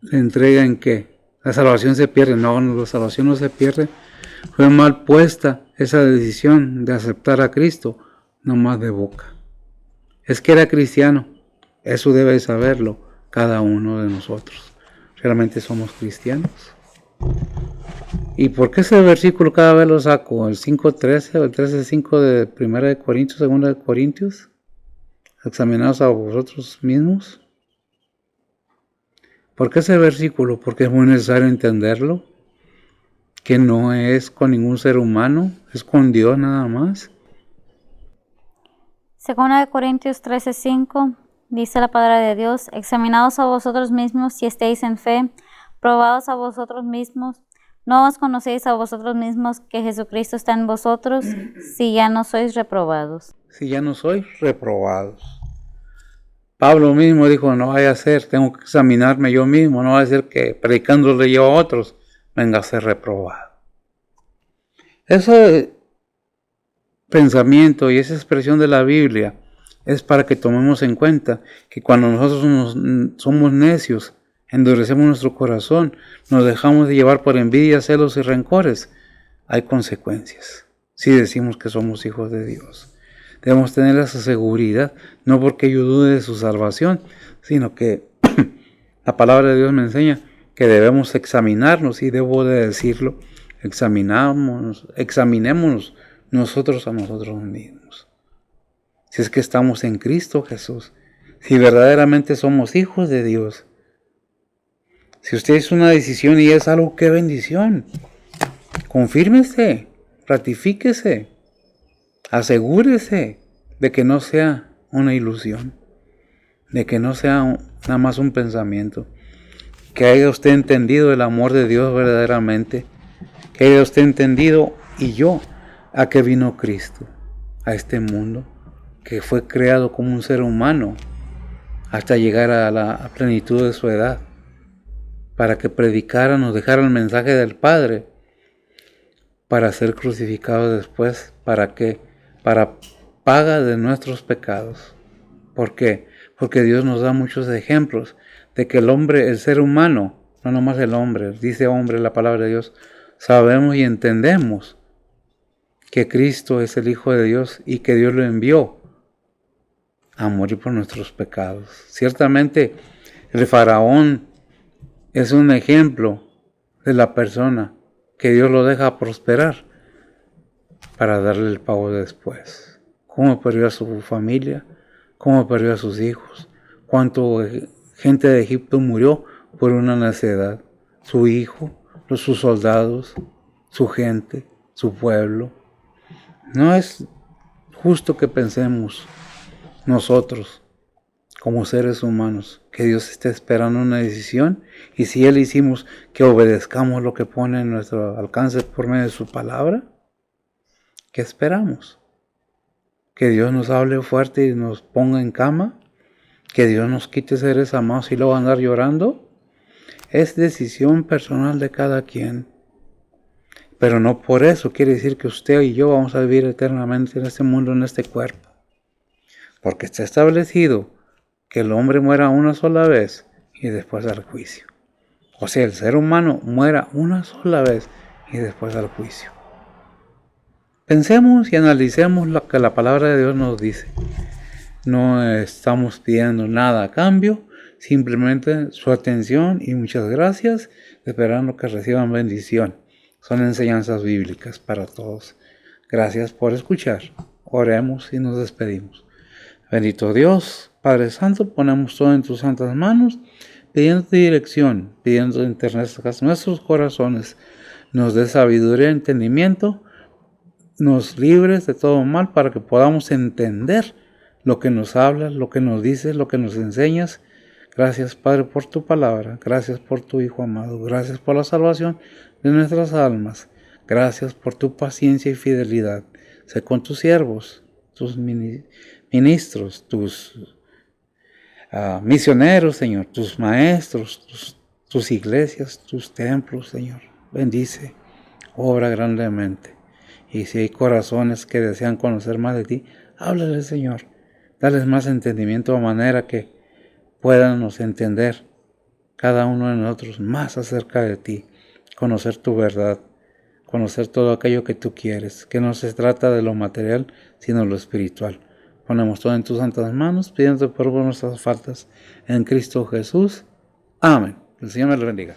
le entrega en qué. La salvación se pierde. No, la salvación no se pierde. Fue mal puesta esa decisión de aceptar a Cristo, no más de boca. Es que era cristiano. Eso debe saberlo cada uno de nosotros. ¿Realmente somos cristianos? ¿Y por qué ese versículo cada vez lo saco? ¿El 5.13 o el 13.5 de 1 de Corintios, 2 de Corintios? Examinaos a vosotros mismos. ¿Por qué ese versículo? Porque es muy necesario entenderlo, que no es con ningún ser humano, es con Dios nada más.
2 de Corintios 13:5 dice la palabra de Dios: examinaos a vosotros mismos si estéis en fe, probaos a vosotros mismos. ¿No os conocéis a vosotros mismos que Jesucristo está en vosotros, si ya no sois reprobados?
Si ya no sois reprobados. Pablo mismo dijo, no vaya a ser, tengo que examinarme yo mismo, no vaya a ser que predicándole yo a otros venga a ser reprobado. Ese pensamiento y esa expresión de la Biblia es para que tomemos en cuenta que cuando nosotros somos necios, endurecemos nuestro corazón, nos dejamos de llevar por envidia, celos y rencores, hay consecuencias si decimos que somos hijos de Dios. Debemos tener esa seguridad, no porque yo dude de su salvación, sino que la palabra de Dios me enseña que debemos examinarnos, y debo de decirlo, examinémonos nosotros a nosotros mismos. Si es que estamos en Cristo Jesús, si verdaderamente somos hijos de Dios. Si usted hizo una decisión y es algo, qué bendición. Confírmese, ratifíquese, asegúrese de que no sea una ilusión, de que no sea nada más un pensamiento, que haya usted entendido el amor de Dios verdaderamente, que haya usted entendido, y yo, a qué vino Cristo, a este mundo, que fue creado como un ser humano hasta llegar a la plenitud de su edad, para que predicara, nos dejara el mensaje del Padre, para ser crucificado después. ¿Para qué? Para paga de nuestros pecados. ¿Por qué? Porque Dios nos da muchos ejemplos de que el hombre, el ser humano, no nomás el hombre, dice hombre la palabra de Dios, sabemos y entendemos que Cristo es el Hijo de Dios y que Dios lo envió a morir por nuestros pecados. Ciertamente el faraón es un ejemplo de la persona que Dios lo deja prosperar para darle el pago después. Cómo perdió a su familia, cómo perdió a sus hijos, cuánto gente de Egipto murió por una necedad. Su hijo, sus soldados, su gente, su pueblo. No es justo que pensemos nosotros, como seres humanos, que Dios esté esperando una decisión, y si Él hicimos, que obedezcamos lo que pone en nuestro alcance por medio de su palabra. ¿Qué esperamos? ¿Que Dios nos hable fuerte y nos ponga en cama? ¿Que Dios nos quite seres amados y luego andar llorando? Es decisión personal de cada quien. Pero no por eso quiere decir que usted y yo vamos a vivir eternamente en este mundo, en este cuerpo. Porque está establecido que el hombre muera una sola vez y después al juicio. O sea, el ser humano muera una sola vez y después al juicio. Pensemos y analicemos lo que la palabra de Dios nos dice. No estamos pidiendo nada a cambio, simplemente su atención y muchas gracias, esperando que reciban bendición. Son enseñanzas bíblicas para todos. Gracias por escuchar. Oremos y nos despedimos. Bendito Dios, Padre Santo, ponemos todo en tus santas manos, pidiendo dirección, pidiendo enternezcas nuestros corazones, nos dé sabiduría y entendimiento, nos libres de todo mal para que podamos entender lo que nos hablas, lo que nos dices, lo que nos enseñas. Gracias, Padre, por tu palabra, gracias por tu Hijo amado, gracias por la salvación de nuestras almas, gracias por tu paciencia y fidelidad. Sé con tus siervos, tus ministros, tus misioneros, Señor, tus maestros, tus iglesias, tus templos, Señor. Bendice, obra grandemente. Y si hay corazones que desean conocer más de ti, háblale, Señor. Dales más entendimiento de manera que puedanos entender cada uno de nosotros más acerca de ti, conocer tu verdad, conocer todo aquello que tú quieres, que no se trata de lo material, sino lo espiritual. Ponemos todo en tus santas manos, pidiéndote por nuestras faltas en Cristo Jesús. Amén. El Señor me lo bendiga.